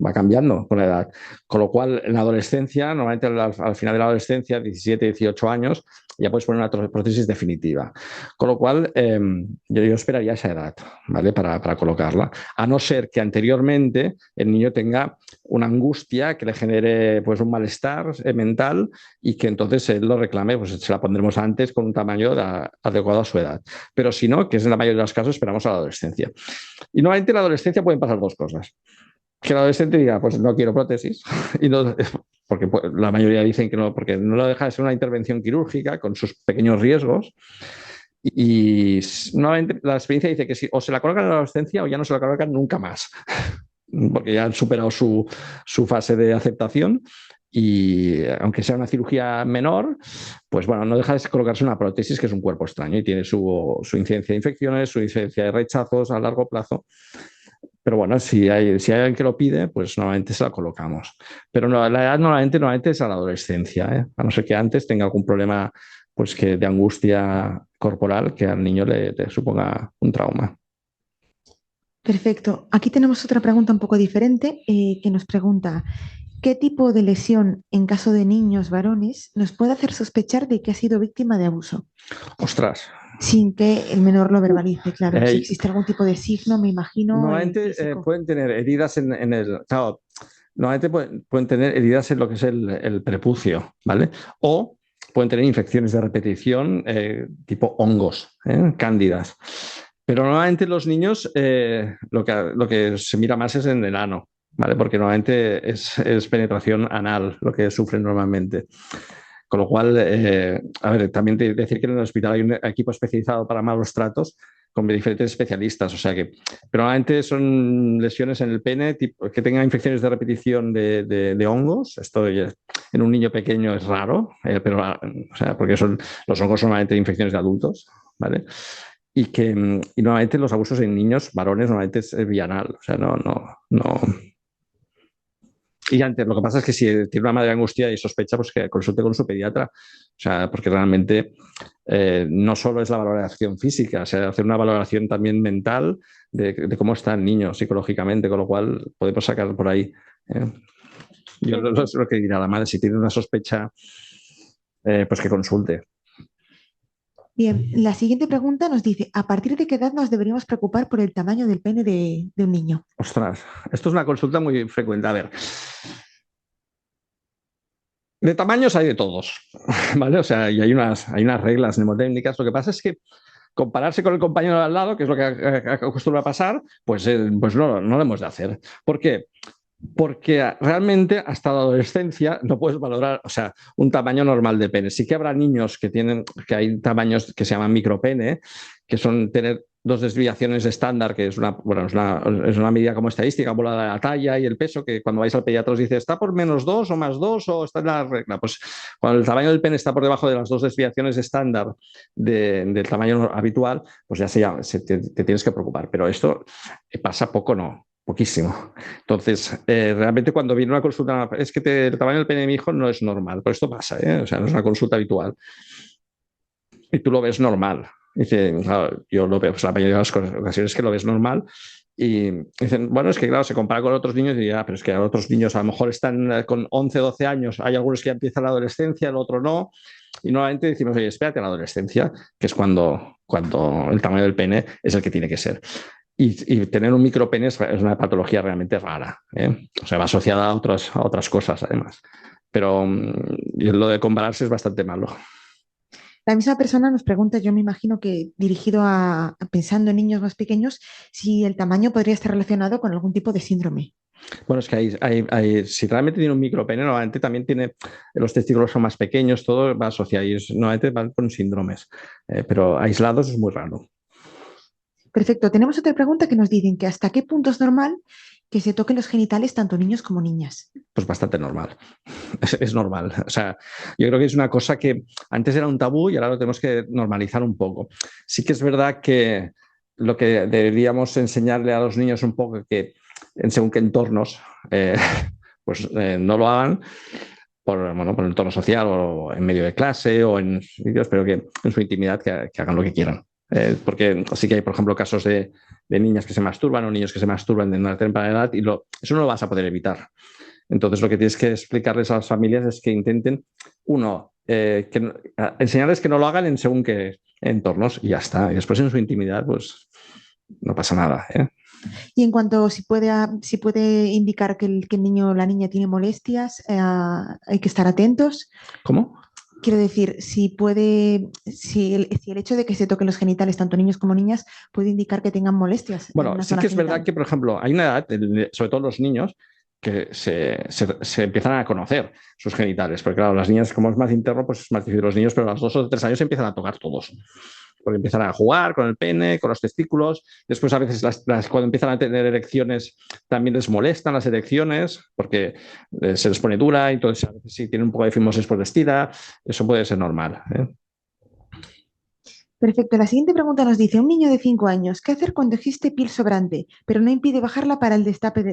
va cambiando con la edad. Con lo cual, en la adolescencia, normalmente al final de la adolescencia, 17, 18 años, ya puedes poner una prótesis definitiva. Con lo cual, yo esperaría esa edad, ¿vale? Para colocarla. A no ser que anteriormente el niño tenga una angustia que le genere pues, un malestar mental y que entonces él lo reclame, pues se la pondremos antes con un tamaño adecuado a su edad. Pero si no, que es en la mayoría de los casos, esperamos a la adolescencia. Y normalmente en la adolescencia pueden pasar dos cosas. Que el adolescente diga, pues no quiero prótesis, y no, porque pues, la mayoría dicen que no, porque no lo deja de ser una intervención quirúrgica con sus pequeños riesgos. Y nuevamente la experiencia dice que si o se la colocan en la adolescencia o ya no se la colocan nunca más, porque ya han superado su fase de aceptación. Y aunque sea una cirugía menor, pues bueno, no deja de colocarse una prótesis que es un cuerpo extraño y tiene su incidencia de infecciones, su incidencia de rechazos a largo plazo. Pero bueno, si hay alguien que lo pide, pues normalmente se la colocamos. Pero no, la edad normalmente es a la adolescencia, ¿eh? A no ser que antes tenga algún problema pues de angustia corporal que al niño le suponga un trauma. Perfecto. Aquí tenemos otra pregunta un poco diferente que nos pregunta, ¿qué tipo de lesión en caso de niños varones nos puede hacer sospechar de que ha sido víctima de abuso? Ostras. Sin que el menor lo verbalice, claro. Si Eh, existe algún tipo de signo, me imagino, Normalmente físico. pueden tener heridas en el... Claro, normalmente pueden tener heridas en lo que es el prepucio, ¿vale? O pueden tener infecciones de repetición tipo hongos, cándidas. Pero normalmente los niños lo que se mira más es en el ano, ¿vale? Porque normalmente es penetración anal lo que sufren normalmente. Con lo cual, a ver, también decir que en el hospital hay un equipo especializado para malos tratos con diferentes especialistas, o sea que, pero normalmente son lesiones en el pene que tengan infecciones de repetición de hongos. Esto en un niño pequeño es raro, pero, o sea, porque los hongos son normalmente infecciones de adultos, ¿vale? Y normalmente los abusos en niños varones normalmente es bienal, o sea, no. Y antes, lo que pasa es que si tiene una madre angustia y sospecha, pues que consulte con su pediatra. O sea, porque realmente no solo es la valoración física, o sea, hacer una valoración también mental de cómo está el niño psicológicamente, con lo cual podemos sacar por ahí. Yo lo que dirá la madre, si tiene una sospecha, pues que consulte. Bien, la siguiente pregunta nos dice, ¿a partir de qué edad nos deberíamos preocupar por el tamaño del pene de un niño? Ostras, esto es una consulta muy frecuente. A ver, de tamaños hay de todos, ¿vale? O sea, y hay unas reglas mnemotécnicas. Lo que pasa es que compararse con el compañero de al lado, que es lo que acostumbra a pasar, pues no lo hemos de hacer. ¿Por qué? Porque realmente hasta la adolescencia no puedes valorar, o sea, un tamaño normal de pene. Sí que habrá niños que hay tamaños que se llaman micropene, que son tener dos desviaciones estándar, que es bueno, es una medida como estadística, volada de la talla y el peso, que cuando vais al pediatra os dice, ¿está por -2 o +2 o está en la regla? Pues cuando el tamaño del pene está por debajo de las dos desviaciones estándar del tamaño habitual, pues ya te tienes que preocupar. Pero esto pasa poco, no, poquísimo. Entonces, realmente cuando viene una consulta, es que el tamaño del pene de mi hijo no es normal, pero esto pasa, ¿eh? O sea, no es una consulta habitual. Y tú lo ves normal. Dice, claro, yo lo veo, pues la mayoría de las ocasiones que lo ves normal. Y dicen, bueno, es que claro, se compara con otros niños y ya, pero es que otros niños a lo mejor están con 11, 12 años, hay algunos que ya empiezan la adolescencia, el otro no. Y normalmente decimos, oye, espérate a la adolescencia, que es cuando el tamaño del pene es el que tiene que ser. Y tener un micropene es una patología realmente rara, ¿eh? O sea, va asociada a otras cosas, además. Pero lo de compararse es bastante malo. La misma persona nos pregunta, yo me imagino que dirigido pensando en niños más pequeños, si el tamaño podría estar relacionado con algún tipo de síndrome. Bueno, es que si realmente tiene un micropene, normalmente también tiene, los testículos son más pequeños, todo va asociado y normalmente van con síndromes, pero aislados es muy raro. Perfecto. Tenemos otra pregunta que nos dicen que hasta qué punto es normal que se toquen los genitales tanto niños como niñas. Pues bastante normal. Es normal. O sea, yo creo que es una cosa que antes era un tabú y ahora lo tenemos que normalizar un poco. Sí que es verdad que lo que deberíamos enseñarle a los niños un poco que en según qué entornos eh, no lo hagan bueno, por el entorno social o en medio de clase o en sitios, pero que en su intimidad que hagan lo que quieran. Porque sí que hay, por ejemplo, casos de niñas que se masturban o niños que se masturban en una temprana edad y eso no lo vas a poder evitar. Entonces, lo que tienes que explicarles a las familias es que intenten, uno, enseñarles que no lo hagan en según qué entornos y ya está. Y después en su intimidad, pues no pasa nada, ¿eh? Y en cuanto si puede indicar que el niño o la niña tiene molestias, hay que estar atentos. ¿Cómo? Quiero decir, si el hecho de que se toquen los genitales, tanto niños como niñas, puede indicar que tengan molestias en Bueno, una sí zona que es verdad genital. que, por ejemplo, hay una edad, sobre todo los niños, que se empiezan a conocer sus genitales. Porque, claro, las niñas, como es más interno, pues es más difícil los niños, pero a los 2 o 3 años se empiezan a tocar todos. Porque empiezan a jugar con el pene, con los testículos. Después, a veces, cuando empiezan a tener erecciones, también les molestan las erecciones, porque se les pone dura. Entonces, a veces, si tienen un poco de fimosis, pues les tira. Eso puede ser normal, ¿eh? Perfecto. La siguiente pregunta nos dice, un niño de 5 años, ¿qué hacer cuando existe piel sobrante, pero no impide bajarla para el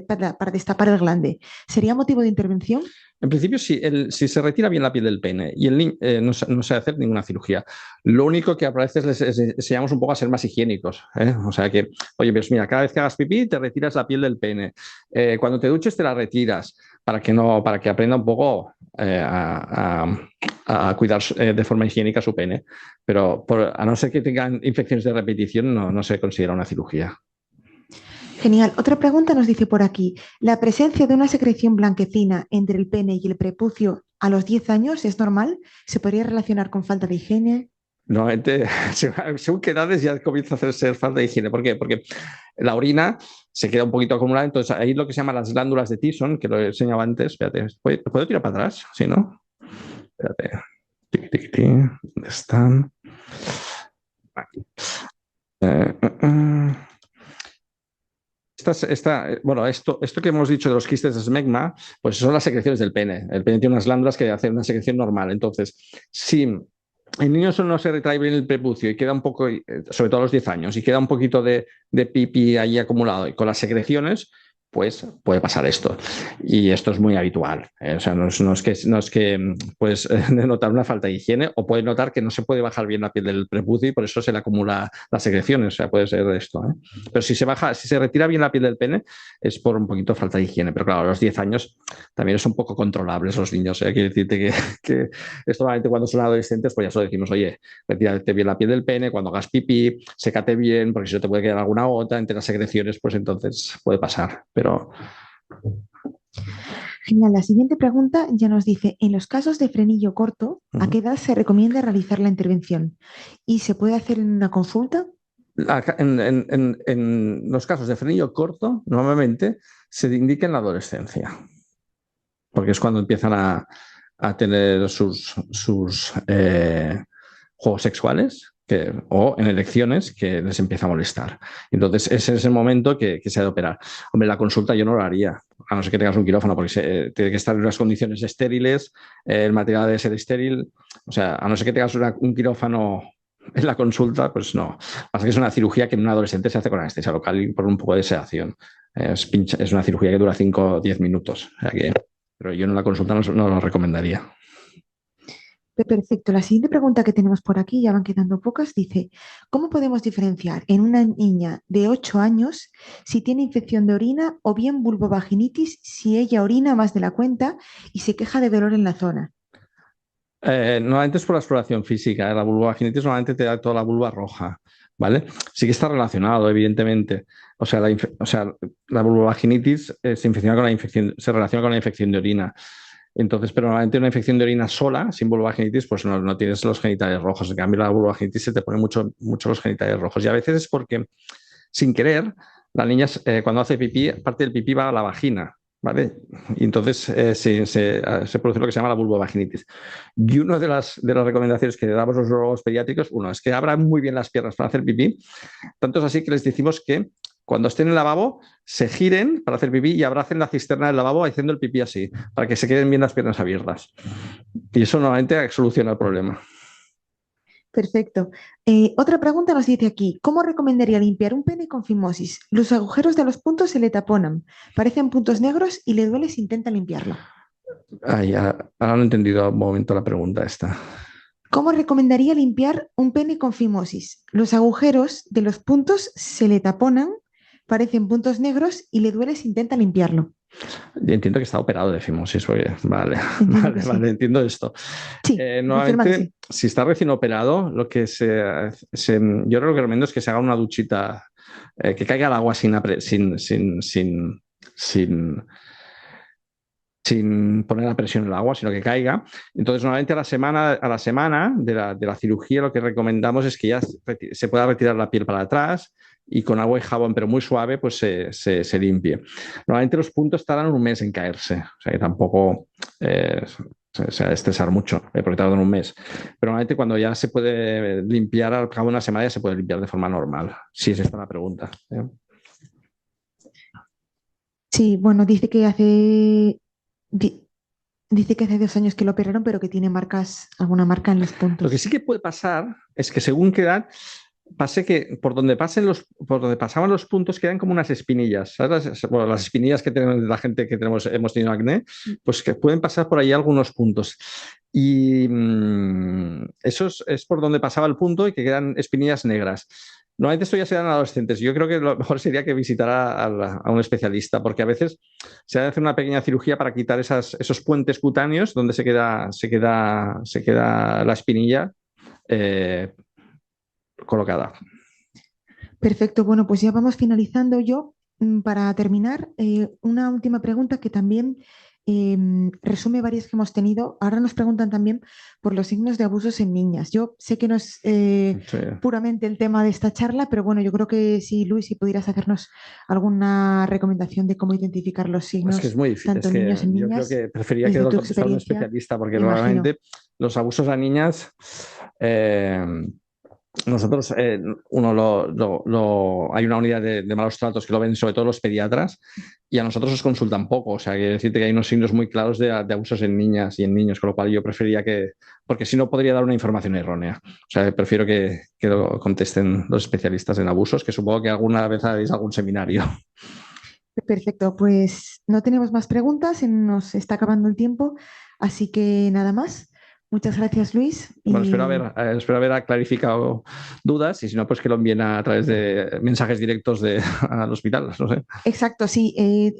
para destapar el glande? ¿Sería motivo de intervención? En principio, si se retira bien la piel del pene y el niño no se hacer ninguna cirugía, lo único que a veces les enseñamos un poco a ser más higiénicos, ¿eh? O sea que, oye, pues mira, cada vez que hagas pipí te retiras la piel del pene. Cuando te duches te la retiras para que aprenda un poco a cuidar de forma higiénica su pene. Pero a no ser que tengan infecciones de repetición, no se considera una cirugía. Genial. Otra pregunta nos dice por aquí, ¿la presencia de una secreción blanquecina entre el pene y el prepucio a los 10 años es normal? ¿Se podría relacionar con falta de higiene? Normalmente, según qué edades ya comienza a hacerse falta de higiene. ¿Por qué? Porque la orina se queda un poquito acumulada, entonces ahí lo que se llama las glándulas de Thiessen, que lo he enseñado antes, espérate, ¿puedo tirar para atrás? ¿Sí, no? Espérate. Tic, tic, tic. ¿Dónde están? Aquí. Eh. Bueno, esto que hemos dicho de los quistes de esmegma, pues son las secreciones del pene. El pene tiene unas glándulas que hacen una secreción normal. Entonces, si el niño solo no se retrae bien el prepucio y queda un poco, sobre todo a los 10 años, y queda un poquito de pipi ahí acumulado y con las secreciones, pues puede pasar esto. Y esto es muy habitual. O sea, no es que puedes notar una falta de higiene o puedes notar que no se puede bajar bien la piel del prepucio y por eso se le acumula las secreciones. O sea, puede ser esto, ¿eh? Pero si se retira bien la piel del pene, es por un poquito de falta de higiene. Pero claro, a los 10 años también son un poco controlables los niños. Quiero decirte que esto normalmente cuando son adolescentes, pues ya solo decimos, oye, retírate bien la piel del pene, cuando hagas pipí, sécate bien, porque si no te puede quedar alguna gota entre las secreciones, pues entonces puede pasar. Pero Genial. La siguiente pregunta ya nos dice, en los casos de frenillo corto, ¿a qué edad se recomienda realizar la intervención? ¿Y se puede hacer en una consulta? en los casos de frenillo corto, normalmente se indica en la adolescencia, porque es cuando empiezan a tener sus juegos sexuales o en elecciones que les empieza a molestar. Entonces, ese es el momento que se ha de operar. Hombre, la consulta yo no lo haría, a no ser que tengas un quirófano, porque tiene que estar en unas condiciones estériles, el material debe ser estéril, o sea, a no ser que tengas un quirófano en la consulta, pues no. Pasa que es una cirugía que en un adolescente se hace con anestesia local y por un poco de sedación. Es una cirugía que dura 5 o 10 minutos. O sea que, pero yo en la consulta no lo recomendaría. Perfecto. La siguiente pregunta que tenemos por aquí, ya van quedando pocas, dice, ¿cómo podemos diferenciar en una niña de 8 años si tiene infección de orina o bien vulvovaginitis si ella orina más de la cuenta y se queja de dolor en la zona? Normalmente es por la exploración física. La vulvovaginitis normalmente te da toda la vulva roja, ¿vale? Sí que está relacionado, evidentemente. O sea, la vulvovaginitis se relaciona con la infección de orina. Entonces, pero normalmente una infección de orina sola, sin vulvovaginitis, pues no tienes los genitales rojos. En cambio, la vulvovaginitis se te pone mucho los genitales rojos. Y a veces es porque, sin querer, la niña cuando hace pipí, parte del pipí va a la vagina, ¿vale? Y entonces se produce lo que se llama la vulvovaginitis. Y una de las recomendaciones que le damos a los urólogos pediátricos, uno, es que abran muy bien las piernas para hacer pipí. Tanto es así que les decimos que cuando estén en el lavabo, se giren para hacer pipí y abracen la cisterna del lavabo haciendo el pipí así, para que se queden bien las piernas abiertas. Y eso normalmente soluciona el problema. Perfecto. Otra pregunta nos dice aquí, ¿cómo recomendaría limpiar un pene con fimosis? Los agujeros de los puntos se le taponan, parecen puntos negros y le duele si intenta limpiarlo. Ay, ahora no he entendido un momento la pregunta esta. ¿Cómo recomendaría limpiar un pene con fimosis? Los agujeros de los puntos se le taponan, parecen puntos negros y le duele si intenta limpiarlo. Entiendo que está operado de fimosis, vale, Entiendo que vale, sí. vale, entiendo esto. Sí, confirma que Normalmente, sí. si está recién operado, yo lo que recomiendo es que se haga una duchita, que caiga el agua sin, sin poner la presión en el agua, sino que caiga. Entonces, normalmente a la semana de la cirugía, lo que recomendamos es que ya se pueda retirar la piel para atrás y con agua y jabón, pero muy suave, pues se limpie. Normalmente los puntos tardan un mes en caerse, o sea que tampoco se ha de estresar mucho, porque tardan un mes. Pero normalmente cuando ya se puede limpiar, al cabo de una semana ya se puede limpiar de forma normal, si es esta la pregunta. Sí, bueno, di- dice que hace 2 años que lo operaron, pero que tiene marcas, alguna marca en los Lo que puntos. sí que puede pasar es que según qué edad pase que por donde pasaban los puntos quedan como unas espinillas, ¿sabes? Bueno, las espinillas que tenemos la gente que hemos tenido acné, pues que pueden pasar por ahí algunos puntos. Y eso es por donde pasaba el punto y que quedan espinillas negras. Normalmente esto ya se da en adolescentes. Yo creo que lo mejor sería que visitara a un especialista, porque a veces se ha de hacer una pequeña cirugía para quitar esos puentes cutáneos donde se queda la espinilla eh, colocada. Perfecto, bueno, pues ya vamos finalizando. Yo, para terminar, una última pregunta que también resume varias que hemos tenido. Ahora nos preguntan también por los signos de abusos en niñas. Yo sé que no es Sí. puramente el tema de esta charla, pero bueno, yo creo que sí, Luis, si pudieras hacernos alguna recomendación de cómo identificar los Es que es signos, muy difícil. tanto Es en niños que y yo creo niñas, que preferiría que desde lo tu contestara un experiencia, especialista, porque me imagino. normalmente los abusos a niñas, eh, nosotros, hay una unidad de malos tratos que lo ven sobre todo los pediatras y a nosotros nos consultan poco. O sea, quiero decirte que hay unos signos muy claros de abusos en niñas y en niños, con lo cual yo preferiría porque si no podría dar una información errónea. O sea, prefiero que lo contesten los especialistas en abusos, que supongo que alguna vez haréis algún seminario. Perfecto, pues no tenemos más preguntas, se nos está acabando el tiempo, así que nada más. Muchas gracias, Luis. Bueno, Y espero haber clarificado dudas y si no, pues que lo envíen a través de mensajes directos al hospital, no sé. exacto, sí.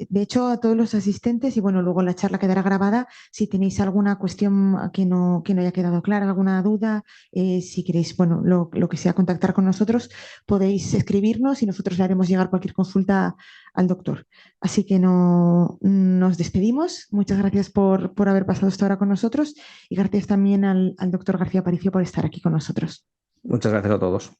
De hecho, a todos los asistentes, y bueno, luego la charla quedará grabada. Si tenéis alguna cuestión que no haya quedado clara, alguna duda, si queréis, bueno, lo que sea, contactar con nosotros, podéis escribirnos y nosotros le haremos llegar cualquier consulta al doctor. Así que no, nos despedimos. Muchas gracias por haber pasado esta hora con nosotros y gracias también al doctor García Aparicio por estar aquí con nosotros. Muchas gracias a todos.